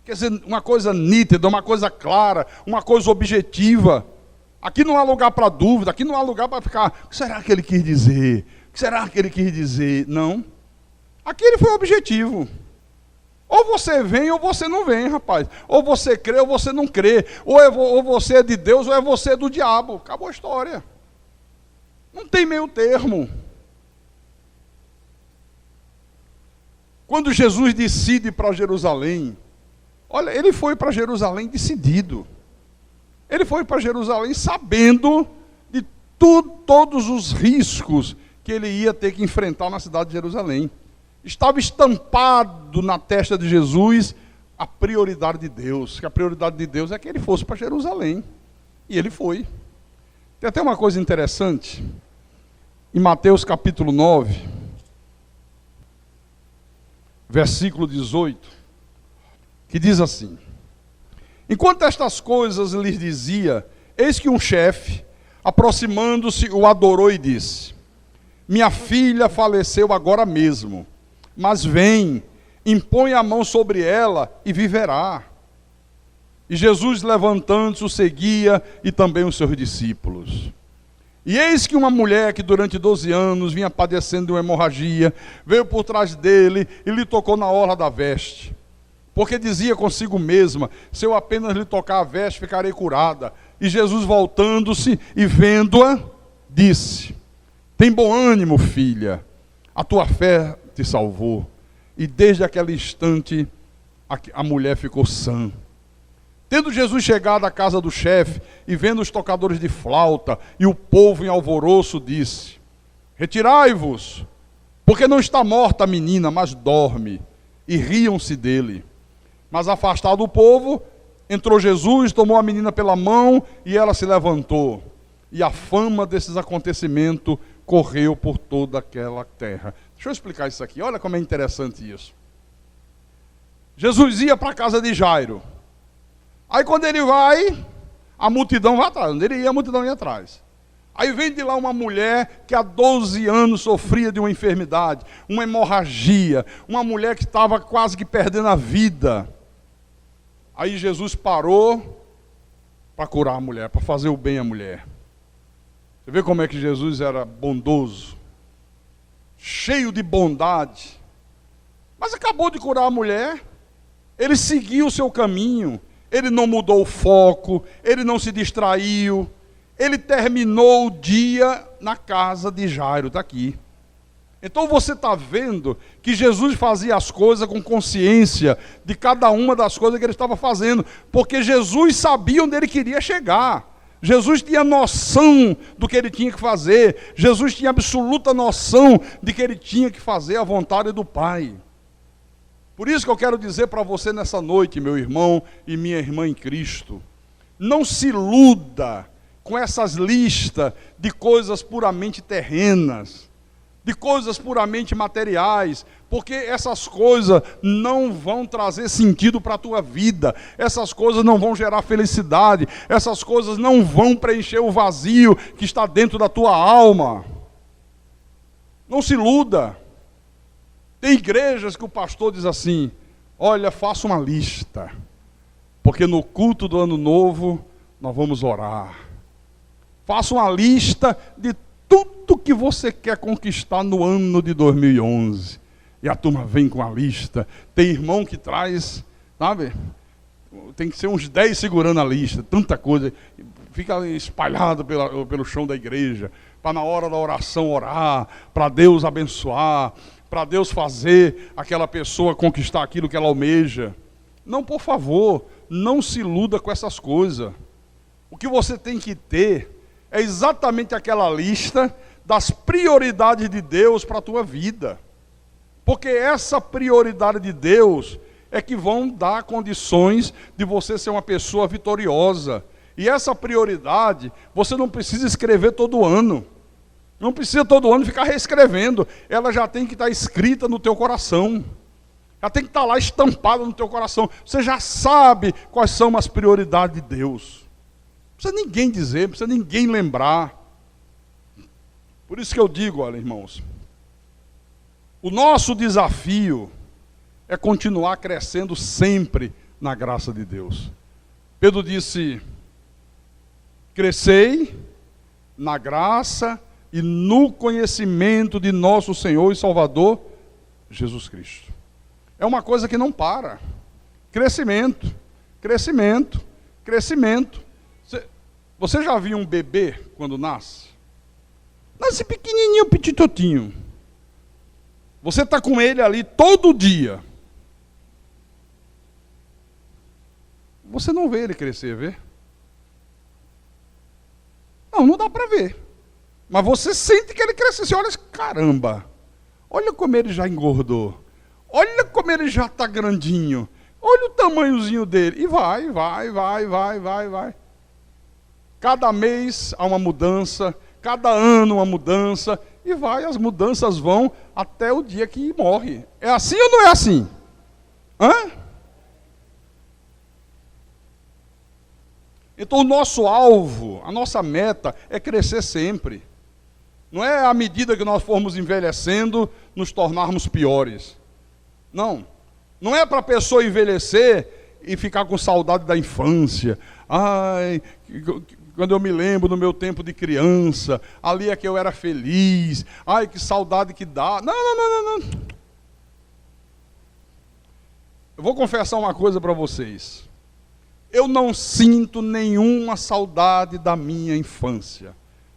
Quer dizer, uma coisa nítida, uma coisa clara, uma coisa objetiva. Aqui não há lugar para dúvida, aqui não há lugar para ficar, o que será que ele quis dizer? O que será que ele quis dizer? Não. Aqui ele foi objetivo. Ou você vem ou você não vem, rapaz. Ou você crê ou você não crê. Ou você é de Deus ou é você do diabo. Acabou a história. Não tem meio termo. Quando Jesus decide ir para Jerusalém, olha, ele foi para Jerusalém decidido. Ele foi para Jerusalém sabendo de todos os riscos que ele ia ter que enfrentar na cidade de Jerusalém. Estava estampado na testa de Jesus a prioridade de Deus, que a prioridade de Deus é que ele fosse para Jerusalém. E ele foi. Tem até uma coisa interessante, em Mateus capítulo 9, versículo 18, que diz assim, enquanto estas coisas lhes dizia, eis que um chefe, aproximando-se, o adorou e disse, minha filha faleceu agora mesmo, mas vem, impõe a mão sobre ela e viverá. E Jesus, levantando-se, o seguia e também os seus discípulos. E eis que uma mulher que durante 12 anos vinha padecendo de uma hemorragia, veio por trás dele e lhe tocou na orla da veste. Porque dizia consigo mesma, se eu apenas lhe tocar a veste, ficarei curada. E Jesus, voltando-se e vendo-a, disse, tem bom ânimo, filha, a tua fé te salvou. E desde aquele instante, a mulher ficou sã. Tendo Jesus chegado à casa do chefe, e vendo os tocadores de flauta, e o povo em alvoroço, disse, retirai-vos, porque não está morta a menina, mas dorme. E riam-se dele. Mas afastado o povo, entrou Jesus, tomou a menina pela mão, e ela se levantou. E a fama desses acontecimentos correu por toda aquela terra. Deixa eu explicar isso aqui, olha como é interessante isso. Jesus ia para a casa de Jairo. Aí quando ele vai, a multidão vai atrás. Onde ele ia, a multidão ia atrás. Aí vem de lá uma mulher que há 12 anos sofria de uma enfermidade, uma hemorragia, uma mulher que estava quase que perdendo a vida. Aí Jesus parou para curar a mulher, para fazer o bem à mulher. Você vê como é que Jesus era bondoso, cheio de bondade. Mas acabou de curar a mulher, ele seguiu o seu caminho, ele não mudou o foco, ele não se distraiu, ele terminou o dia na casa de Jairo, está aqui. Então você está vendo que Jesus fazia as coisas com consciência de cada uma das coisas que ele estava fazendo, porque Jesus sabia onde ele queria chegar. Jesus tinha noção do que ele tinha que fazer. Jesus tinha absoluta noção de que ele tinha que fazer a vontade do Pai. Por isso que eu quero dizer para você nessa noite, meu irmão e minha irmã em Cristo, não se iluda com essas listas de coisas puramente terrenas, de coisas puramente materiais, porque essas coisas não vão trazer sentido para a tua vida, essas coisas não vão gerar felicidade, essas coisas não vão preencher o vazio que está dentro da tua alma. Não se iluda. Tem igrejas que o pastor diz assim: olha, faça uma lista, porque no culto do ano novo nós vamos orar. Faça uma lista de tudo que você quer conquistar no ano de 2011. E a turma vem com a lista. Tem irmão que traz, sabe? Tem que ser uns 10 segurando a lista. Tanta coisa. Fica espalhado pelo chão da igreja. Para na hora da oração orar. Para Deus abençoar. Para Deus fazer aquela pessoa conquistar aquilo que ela almeja. Não, por favor, não se iluda com essas coisas. O que você tem que ter é exatamente aquela lista das prioridades de Deus para a tua vida. Porque essa prioridade de Deus é que vão dar condições de você ser uma pessoa vitoriosa. E essa prioridade, você não precisa escrever todo ano. Não precisa todo ano ficar reescrevendo. Ela já tem que estar escrita no teu coração. Já tem que estar lá estampada no teu coração. Você já sabe quais são as prioridades de Deus. Não precisa ninguém dizer, não precisa ninguém lembrar. Por isso que eu digo, olha, irmãos, o nosso desafio é continuar crescendo sempre na graça de Deus. Pedro disse: crescei na graça e no conhecimento de nosso Senhor e Salvador Jesus Cristo. É uma coisa que não para. Crescimento, crescimento, crescimento. Você já viu um bebê quando nasce? Nasce pequenininho, petitotinho. Você está com ele ali todo dia. Você não vê ele crescer, vê? Não dá para ver. Mas você sente que ele cresceu. Você olha, caramba, olha como ele já engordou. Olha como ele já está grandinho. Olha o tamanhozinho dele. E vai. Cada mês há uma mudança, cada ano uma mudança, e as mudanças vão até o dia que morre. É assim ou não é assim? Então o nosso alvo, a nossa meta é crescer sempre. Não é à medida que nós formos envelhecendo, nos tornarmos piores. Não é para a pessoa envelhecer e ficar com saudade da infância. Ai, quando eu me lembro do meu tempo de criança, ali é que eu era feliz. Ai, que saudade que dá. Não. Eu vou confessar uma coisa para vocês. Eu não sinto nenhuma saudade da minha infância.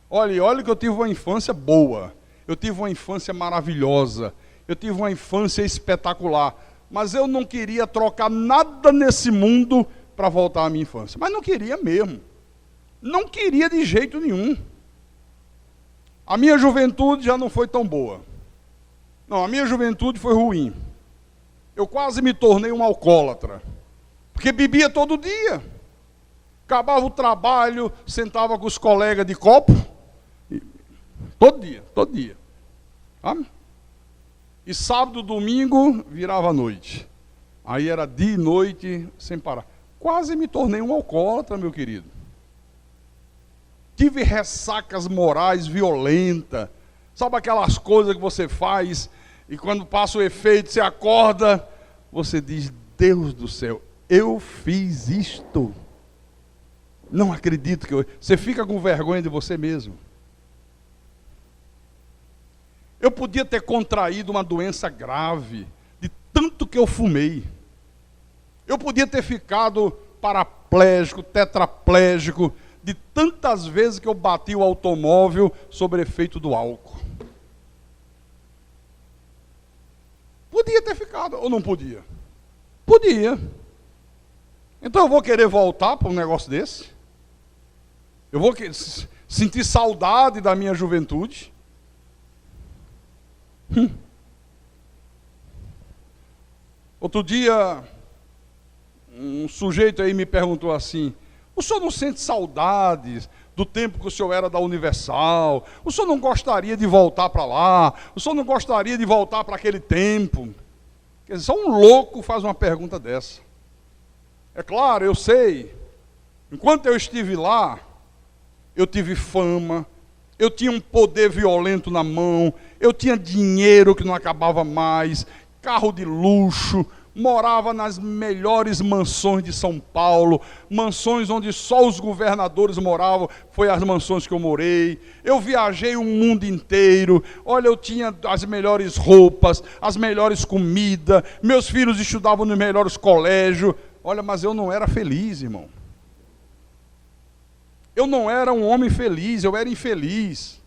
Olha que eu tive uma infância boa. Eu tive uma infância maravilhosa. Eu tive uma infância espetacular. Mas eu não queria trocar nada nesse mundo para voltar à minha infância. Mas não queria mesmo. Não queria de jeito nenhum. A minha juventude já não foi tão boa. Não, a minha juventude foi ruim. Eu quase me tornei um alcoólatra. Porque bebia todo dia. Acabava o trabalho, sentava com os colegas de copo. Todo dia. Sabe? E sábado, domingo, virava noite. Aí era dia e noite, sem parar. Quase me tornei um alcoólatra, meu querido. Tive ressacas morais violentas. Sabe aquelas coisas que você faz e quando passa o efeito, você acorda, você diz, Deus do céu, eu fiz isto. Não acredito que eu... Você fica com vergonha de você mesmo. Eu podia ter contraído uma doença grave, de tanto que eu fumei. Eu podia ter ficado paraplégico, tetraplégico, de tantas vezes que eu bati o automóvel sob efeito do álcool. Podia ter ficado, ou não podia? Podia. Então eu vou querer voltar para um negócio desse? Eu vou sentir saudade da minha juventude? Outro dia, um sujeito aí me perguntou assim: o senhor não sente saudades do tempo que o senhor era da Universal? O senhor não gostaria de voltar para lá? O senhor não gostaria de voltar para aquele tempo? Quer dizer, só um louco faz uma pergunta dessa. É claro, eu sei, enquanto eu estive lá, eu tive fama, eu tinha um poder violento na mão, eu tinha dinheiro que não acabava mais, carro de luxo, morava nas melhores mansões de São Paulo, mansões onde só os governadores moravam, foi as mansões que eu morei. Eu viajei o mundo inteiro, olha, eu tinha as melhores roupas, as melhores comidas, meus filhos estudavam nos melhores colégios, olha, mas eu não era feliz, irmão. Eu não era um homem feliz, eu era infeliz.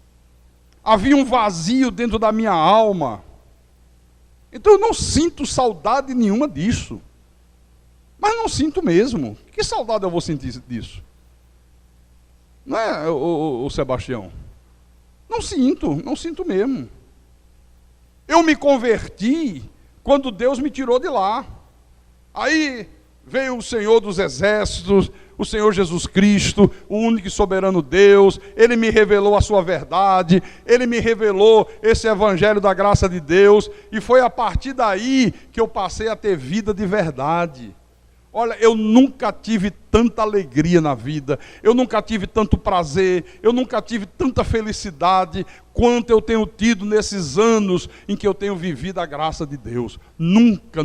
Havia um vazio dentro da minha alma. Então eu não sinto saudade nenhuma disso. Mas não sinto mesmo. Que saudade eu vou sentir disso? Não é, o Sebastião? Não sinto mesmo. Eu me converti quando Deus me tirou de lá. Aí veio o Senhor dos Exércitos, o Senhor Jesus Cristo, o único e soberano Deus. Ele me revelou a sua verdade, Ele me revelou esse evangelho da graça de Deus, e foi a partir daí que eu passei a ter vida de verdade. Olha, eu nunca tive tanta alegria na vida, eu nunca tive tanto prazer, eu nunca tive tanta felicidade quanto eu tenho tido nesses anos em que eu tenho vivido a graça de Deus. Nunca.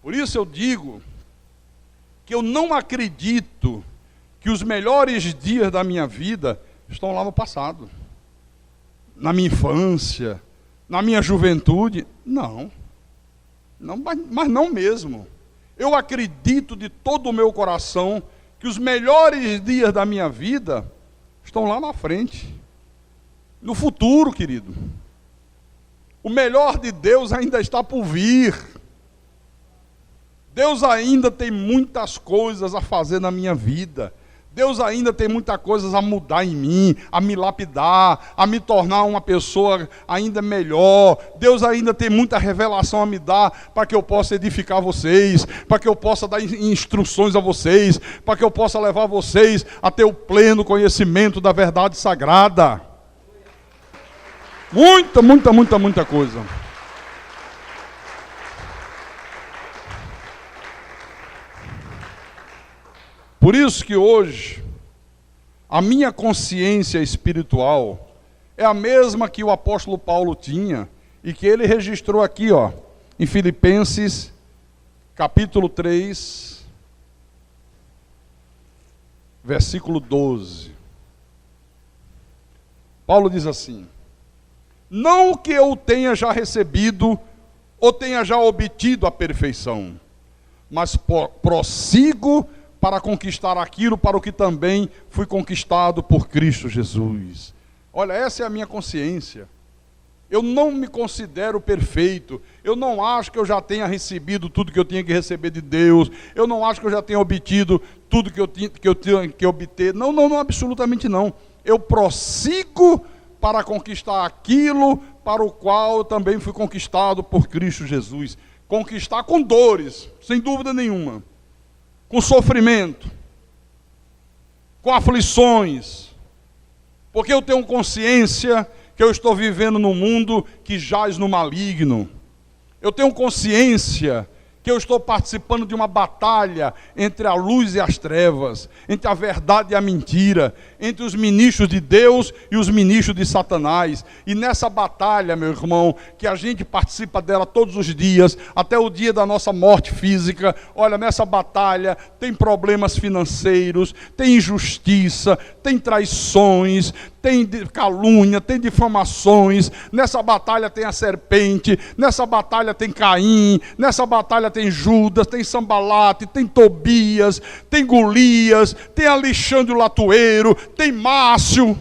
Por isso eu digo que eu não acredito que os melhores dias da minha vida estão lá no passado. Na minha infância, na minha juventude, não, mas não mesmo. Eu acredito de todo o meu coração que os melhores dias da minha vida estão lá na frente, no futuro, querido. O melhor de Deus ainda está por vir. Deus ainda tem muitas coisas a fazer na minha vida. Deus ainda tem muitas coisas a mudar em mim, a me lapidar, a me tornar uma pessoa ainda melhor. Deus ainda tem muita revelação a me dar para que eu possa edificar vocês, para que eu possa dar instruções a vocês, para que eu possa levar vocês a ter o pleno conhecimento da verdade sagrada. Muita coisa. Por isso que hoje, a minha consciência espiritual é a mesma que o apóstolo Paulo tinha, e que ele registrou aqui, em Filipenses, capítulo 3, versículo 12. Paulo diz assim: não que eu tenha já recebido, ou tenha já obtido a perfeição, mas prossigo para conquistar aquilo para o que também fui conquistado por Cristo Jesus. Olha, essa é a minha consciência. Eu não me considero perfeito. Eu não acho que eu já tenha recebido tudo que eu tinha que receber de Deus. Eu não acho que eu já tenha obtido tudo que eu tinha que obter. Não, absolutamente não. Eu prossigo para conquistar aquilo para o qual eu também fui conquistado por Cristo Jesus. Conquistar com dores, sem dúvida nenhuma. Com sofrimento, com aflições, porque eu tenho consciência que eu estou vivendo num mundo que jaz no maligno. Eu tenho consciência que eu estou participando de uma batalha entre a luz e as trevas, entre a verdade e a mentira, entre os ministros de Deus e os ministros de Satanás. E nessa batalha, meu irmão, que a gente participa dela todos os dias, até o dia da nossa morte física, olha, nessa batalha tem problemas financeiros, tem injustiça, tem traições, tem calúnia, tem difamações, nessa batalha tem a serpente, nessa batalha tem Caim, nessa batalha tem Judas, tem Sambalate, tem Tobias, tem Golias, tem Alexandre o Latueiro, tem Márcio.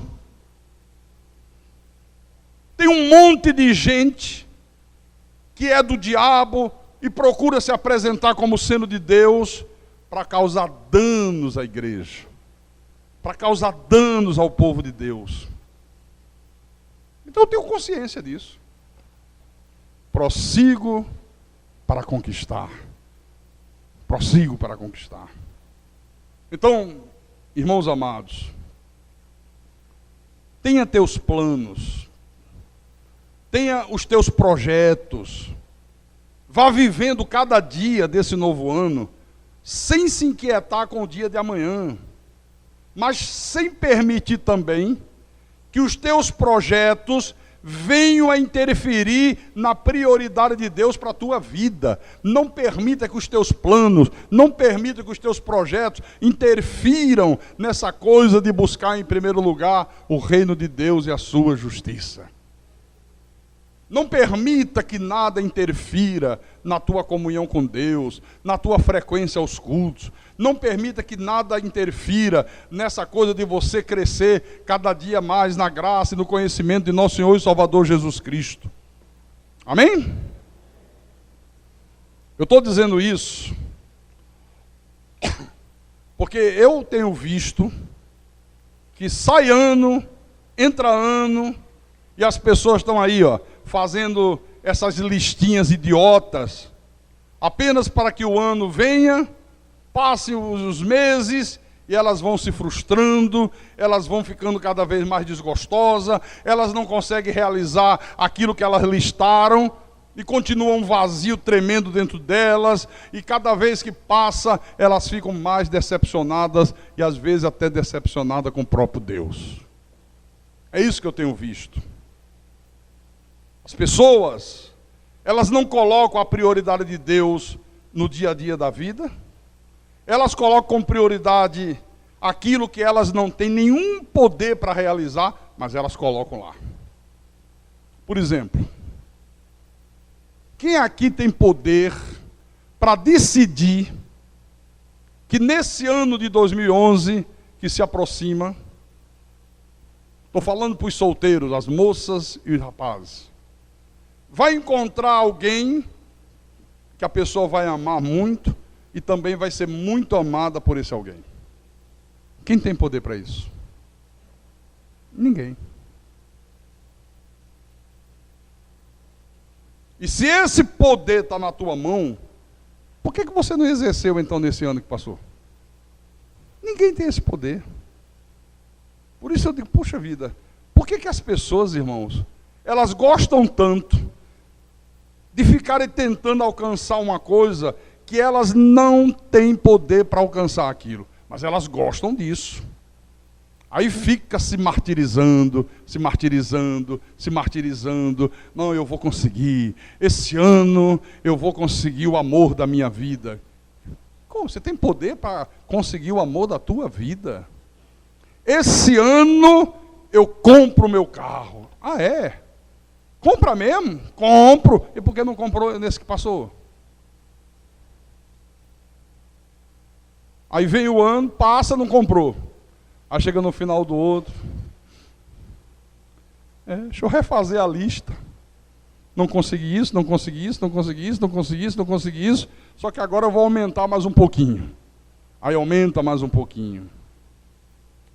Tem um monte de gente que é do diabo e procura se apresentar como sendo de Deus para causar danos à igreja, para causar danos ao povo de Deus. Então eu tenho consciência disso. Prossigo para conquistar. Prossigo para conquistar. Então, irmãos amados, tenha teus planos, tenha os teus projetos, vá vivendo cada dia desse novo ano, sem se inquietar com o dia de amanhã, mas sem permitir também que os teus projetos venham a interferir na prioridade de Deus para a tua vida. Não permita que os teus planos, não permita que os teus projetos interfiram nessa coisa de buscar em primeiro lugar o reino de Deus e a sua justiça. Não permita que nada interfira na tua comunhão com Deus, na tua frequência aos cultos. Não permita que nada interfira nessa coisa de você crescer cada dia mais na graça e no conhecimento de nosso Senhor e Salvador Jesus Cristo. Amém? Eu estou dizendo isso porque eu tenho visto que sai ano, entra ano, e as pessoas estão aí, fazendo essas listinhas idiotas, apenas para que o ano venha, passem os meses, e elas vão se frustrando, elas vão ficando cada vez mais desgostosas, elas não conseguem realizar aquilo que elas listaram, e continua um vazio tremendo dentro delas, e cada vez que passa, elas ficam mais decepcionadas, e às vezes até decepcionadas com o próprio Deus. É isso que eu tenho visto. As pessoas, elas não colocam a prioridade de Deus no dia a dia da vida, elas colocam como prioridade aquilo que elas não têm nenhum poder para realizar, mas elas colocam lá. Por exemplo, quem aqui tem poder para decidir que nesse ano de 2011 que se aproxima, estou falando para os solteiros, as moças e os rapazes, vai encontrar alguém que a pessoa vai amar muito e também vai ser muito amada por esse alguém. Quem tem poder para isso? Ninguém. E se esse poder está na tua mão, por que você não exerceu então nesse ano que passou? Ninguém tem esse poder. Por isso eu digo, puxa vida, por que as pessoas, irmãos, elas gostam tanto de ficarem tentando alcançar uma coisa que elas não têm poder para alcançar aquilo, mas elas gostam disso. Aí fica se martirizando, se martirizando, se martirizando. Não, eu vou conseguir. Esse ano eu vou conseguir o amor da minha vida. Como? Você tem poder para conseguir o amor da tua vida? Esse ano eu compro o meu carro. Ah, é? Compra mesmo? Compro. E por que não comprou nesse que passou? Aí vem o ano, passa, não comprou. Aí chega no final do outro. Deixa eu refazer a lista. Não consegui isso, não consegui isso, não consegui isso, não consegui isso, não consegui isso. Só que agora eu vou aumentar mais um pouquinho. Aí aumenta mais um pouquinho.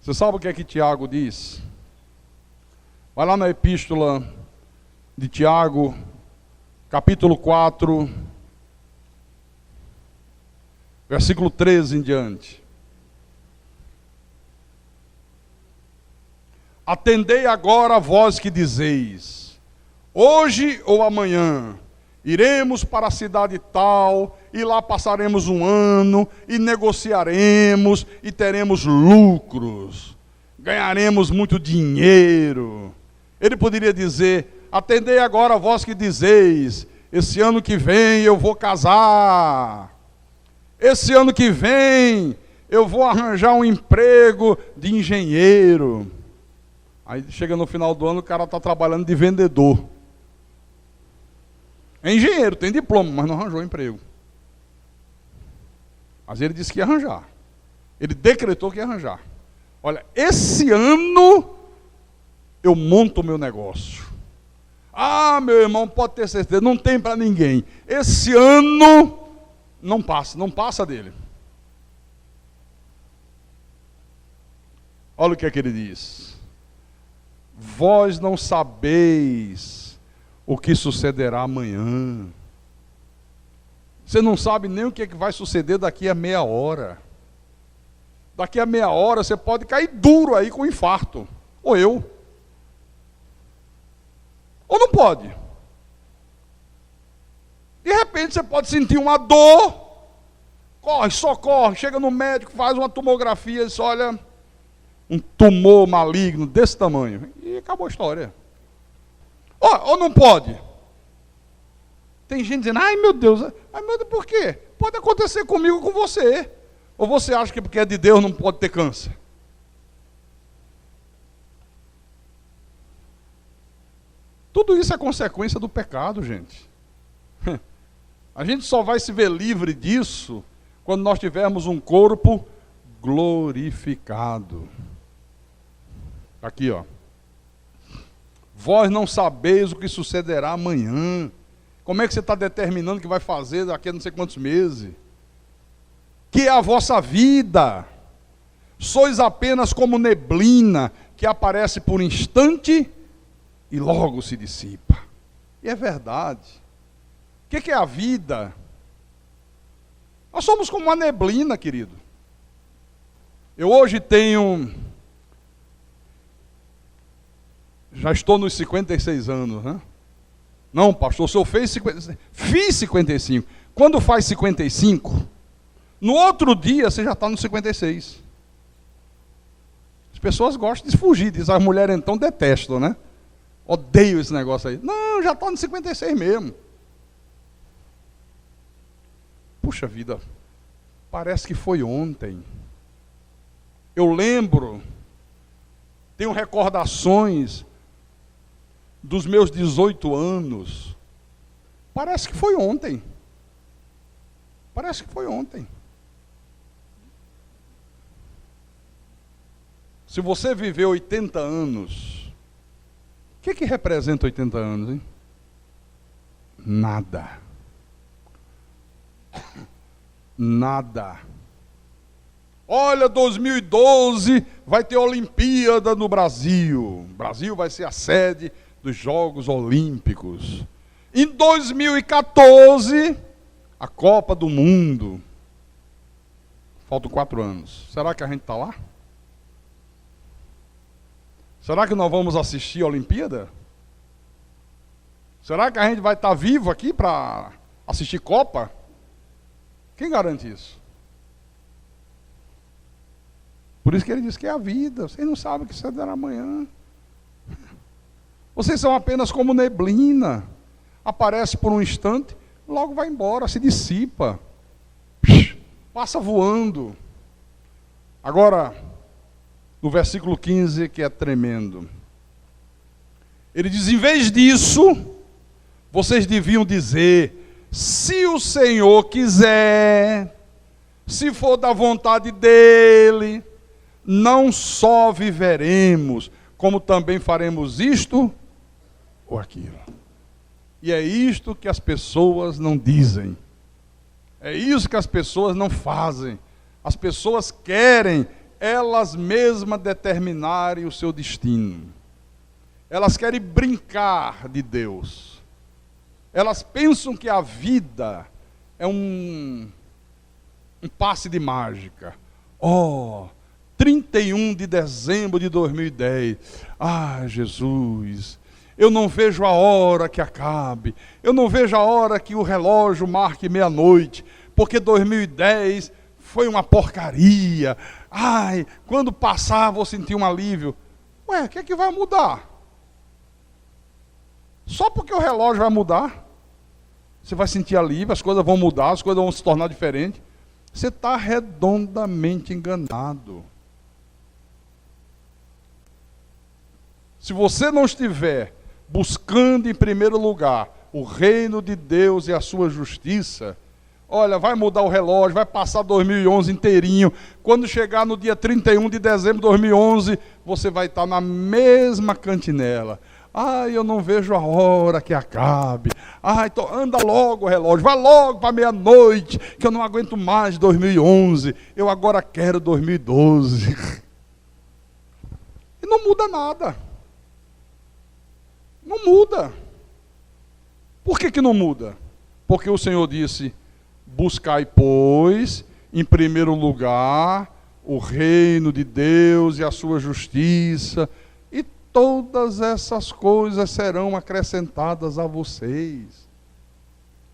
Você sabe o que é que Tiago diz? Vai lá na epístola de Tiago, capítulo 4, versículo 13 em diante. Atendei agora vós que dizeis, hoje ou amanhã, iremos para a cidade tal, e lá passaremos um ano, e negociaremos, e teremos lucros, ganharemos muito dinheiro. Ele poderia dizer, atendei agora vós que dizeis, esse ano que vem eu vou casar, esse ano que vem eu vou arranjar um emprego de engenheiro. Aí chega no final do ano, o cara está trabalhando de vendedor. É engenheiro, tem diploma, mas não arranjou emprego. Mas ele disse que ia arranjar. Ele decretou que ia arranjar. Olha, esse ano eu monto o meu negócio. Ah, meu irmão, pode ter certeza, não tem para ninguém. Esse ano não passa dele. Olha o que é que ele diz. Vós não sabeis o que sucederá amanhã. Você não sabe nem o que é que vai suceder daqui a meia hora. Daqui a meia hora você pode cair duro aí com infarto. Ou eu. Ou não pode. De repente você pode sentir uma dor. Corre, socorre, chega no médico, faz uma tomografia e diz, olha, um tumor maligno desse tamanho. E acabou a história. Ou não pode. Tem gente dizendo, ai meu Deus, por quê? Pode acontecer comigo, com você. Ou você acha que porque é de Deus não pode ter câncer? Tudo isso é consequência do pecado, gente. A gente só vai se ver livre disso quando nós tivermos um corpo glorificado. Aqui, ó. Vós não sabeis o que sucederá amanhã. Como é que você está determinando o que vai fazer daqui a não sei quantos meses? Que é a vossa vida. Sois apenas como neblina que aparece por instante e logo se dissipa. E é verdade. O que é a vida? Nós somos como uma neblina, querido. Eu hoje tenho... Já estou nos 56 anos, né? Não, pastor, o senhor fez 55. Fiz 55. Quando faz 55, no outro dia você já está nos 56. As pessoas gostam de fugir disso. As mulheres então detestam, né? Odeio esse negócio aí. Não, já está nos 56 mesmo. Puxa vida, parece que foi ontem. Eu lembro, tenho recordações dos meus 18 anos. Parece que foi ontem. Parece que foi ontem. Se você viveu 80 anos, o que representa 80 anos, hein? Nada. Nada. Olha, 2012 vai ter Olimpíada no Brasil. O Brasil vai ser a sede dos Jogos Olímpicos. Em 2014, a Copa do Mundo. Faltam 4 anos. Será que a gente está lá? Será que nós vamos assistir a Olimpíada? Será que a gente vai estar vivo aqui para assistir Copa? Quem garante isso? Por isso que ele diz que é a vida. Vocês não sabem o que será amanhã. Vocês são apenas como neblina. Aparece por um instante, logo vai embora, se dissipa. Passa voando. Agora, no versículo 15, que é tremendo. Ele diz, em vez disso, vocês deviam dizer, se o Senhor quiser, se for da vontade dEle, não só viveremos, como também faremos isto ou aquilo. E é isto que as pessoas não dizem. É isso que as pessoas não fazem. As pessoas querem elas mesmas determinarem o seu destino. Elas querem brincar de Deus. Elas pensam que a vida é um passe de mágica. 31 de dezembro de 2010. Ah, Jesus, eu não vejo a hora que acabe. Eu não vejo a hora que o relógio marque meia-noite, porque 2010 foi uma porcaria. Ai, quando passar vou sentir um alívio. Ué, o que é que vai mudar? Só porque o relógio vai mudar, você vai sentir alívio, as coisas vão mudar, as coisas vão se tornar diferentes. Você está redondamente enganado. Se você não estiver buscando em primeiro lugar o reino de Deus e a sua justiça, olha, vai mudar o relógio, vai passar 2011 inteirinho. Quando chegar no dia 31 de dezembro de 2011, você vai estar na mesma cantinela. Ai, eu não vejo a hora que acabe. Ai, anda logo o relógio, vai logo para meia-noite, que eu não aguento mais 2011. Eu agora quero 2012. E não muda nada. Não muda. Por que não muda? Porque o Senhor disse: buscai, pois, em primeiro lugar, o reino de Deus e a sua justiça, e todas essas coisas serão acrescentadas a vocês.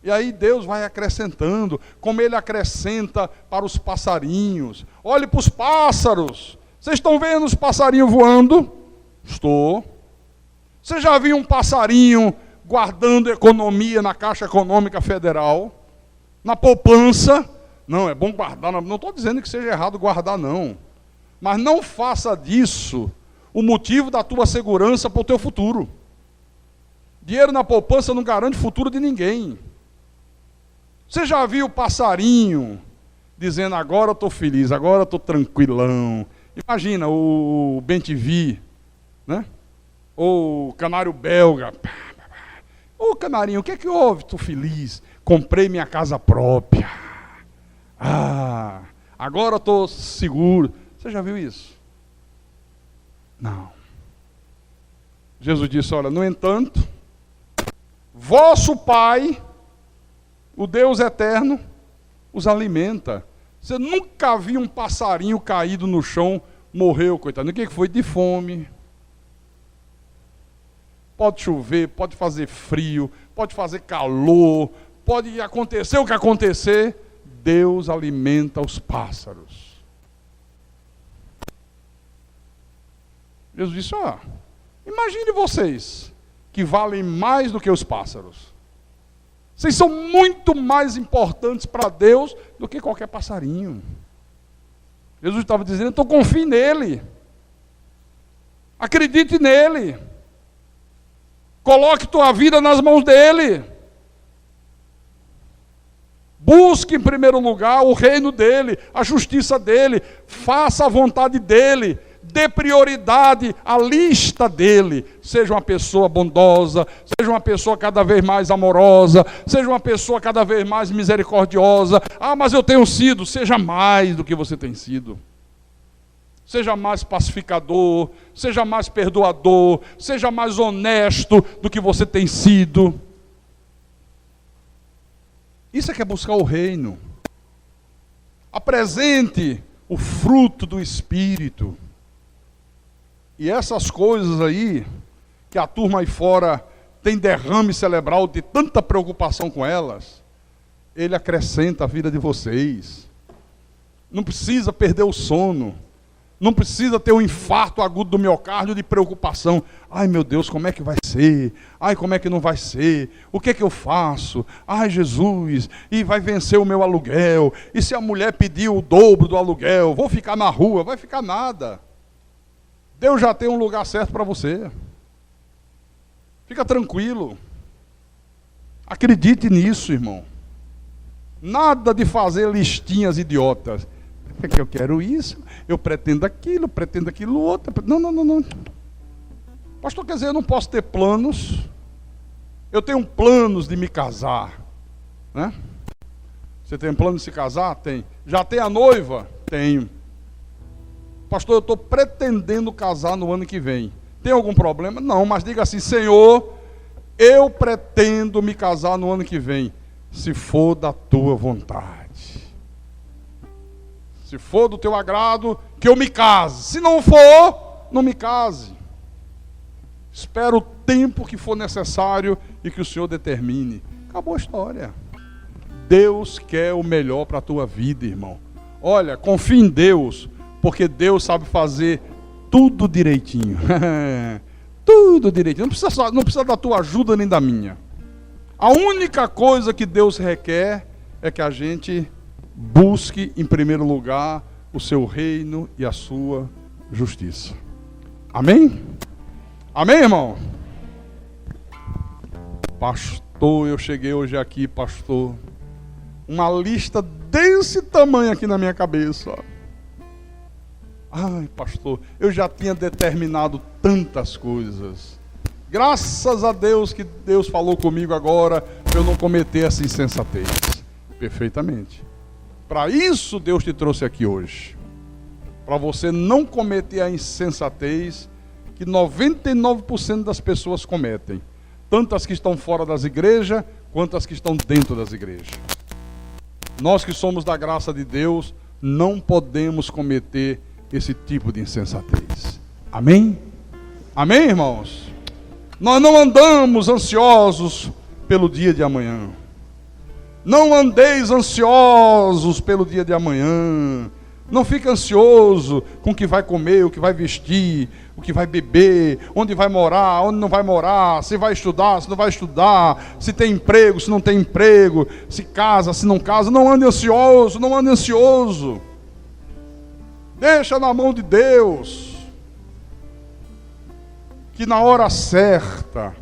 E aí Deus vai acrescentando, como Ele acrescenta para os passarinhos. Olhe para os pássaros. Vocês estão vendo os passarinhos voando? Estou. Você já viu um passarinho guardando economia na Caixa Econômica Federal? Na poupança? Não, é bom guardar. Não estou dizendo que seja errado guardar, não. Mas não faça disso o motivo da tua segurança para o teu futuro. Dinheiro na poupança não garante futuro de ninguém. Você já viu o passarinho dizendo: agora eu estou feliz, agora eu estou tranquilão? Imagina o bem-te-vi, né? Ou o canário belga. Ô canarinho, o que é que houve? Estou feliz, comprei minha casa própria. Ah, agora estou seguro. Você já viu isso? Não. Jesus disse: olha, no entanto, vosso Pai, o Deus eterno, os alimenta. Você nunca viu um passarinho caído no chão, morreu, coitado. O que foi? De fome. Pode chover, pode fazer frio, pode fazer calor, pode acontecer o que acontecer, Deus alimenta os pássaros. Jesus disse: ó, imagine vocês, que valem mais do que os pássaros. Vocês são muito mais importantes para Deus do que qualquer passarinho. Jesus estava dizendo: então confie nele. Acredite nele. Coloque tua vida nas mãos dele. Busque em primeiro lugar o reino dele, a justiça dele. Faça a vontade dele. Dê prioridade à lista dele. Seja uma pessoa bondosa, seja uma pessoa cada vez mais amorosa, seja uma pessoa cada vez mais misericordiosa. Ah, mas eu tenho sido. Seja mais do que você tem sido. Seja mais pacificador, seja mais perdoador, seja mais honesto do que você tem sido. Isso é que é buscar o reino. Apresente o fruto do Espírito. E essas coisas aí, que a turma aí fora tem derrame cerebral de tanta preocupação com elas, Ele acrescenta a vida de vocês. Não precisa perder o sono. Não precisa ter um infarto agudo do miocárdio de preocupação. Ai, meu Deus, como é que vai ser? Ai, como é que não vai ser? O que é que eu faço? Ai, Jesus, e vai vencer o meu aluguel. E se a mulher pedir o dobro do aluguel? Vou ficar na rua? Vai ficar nada. Deus já tem um lugar certo para você. Fica tranquilo. Acredite nisso, irmão. Nada de fazer listinhas idiotas. É que eu quero isso, eu pretendo aquilo outro. Não. Pastor, quer dizer, eu não posso ter planos. Eu tenho planos de me casar, né? Você tem plano de se casar? Tem. Já tem a noiva? Tenho. Pastor, eu estou pretendendo casar no ano que vem. Tem algum problema? Não, mas diga assim: Senhor, eu pretendo me casar no ano que vem, se for da tua vontade. Se for do teu agrado, que eu me case. Se não for, não me case. Espero o tempo que for necessário e que o Senhor determine. Acabou a história. Deus quer o melhor para a tua vida, irmão. Olha, confia em Deus, porque Deus sabe fazer tudo direitinho. Tudo direitinho. Não precisa da tua ajuda nem da minha. A única coisa que Deus requer é que a gente busque em primeiro lugar o seu reino e a sua justiça. Amém? Amém, irmão? Pastor, eu cheguei hoje aqui, pastor. Uma lista desse tamanho aqui na minha cabeça. Ó. Ai, pastor, eu já tinha determinado tantas coisas. Graças a Deus que Deus falou comigo agora para eu não cometer essa insensatez. Perfeitamente. Para isso Deus te trouxe aqui hoje. Para você não cometer a insensatez que 99% das pessoas cometem. Tanto as que estão fora das igrejas, quanto as que estão dentro das igrejas. Nós que somos da graça de Deus, não podemos cometer esse tipo de insensatez. Amém? Amém, irmãos? Nós não andamos ansiosos pelo dia de amanhã. Não andeis ansiosos pelo dia de amanhã. Não fique ansioso com o que vai comer, o que vai vestir, o que vai beber, onde vai morar, onde não vai morar, se vai estudar, se não vai estudar, se tem emprego, se não tem emprego, se casa, se não casa. Não ande ansioso, não ande ansioso. Deixa na mão de Deus. Que na hora certa,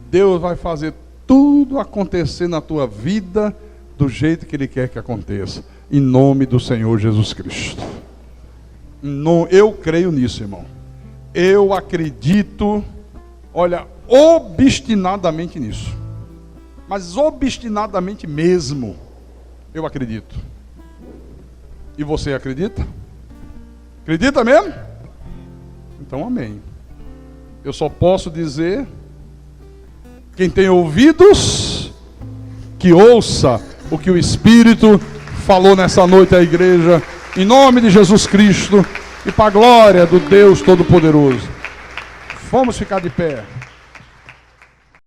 Deus vai fazer tudo acontecer na tua vida do jeito que Ele quer que aconteça. Em nome do Senhor Jesus Cristo. Eu creio nisso, irmão. Eu acredito, olha, obstinadamente nisso. Mas obstinadamente mesmo, eu acredito. E você acredita? Acredita mesmo? Então, amém. Eu só posso dizer, quem tem ouvidos, que ouça o que o Espírito falou nessa noite à igreja, em nome de Jesus Cristo, e para a glória do Deus Todo-Poderoso. Vamos ficar de pé.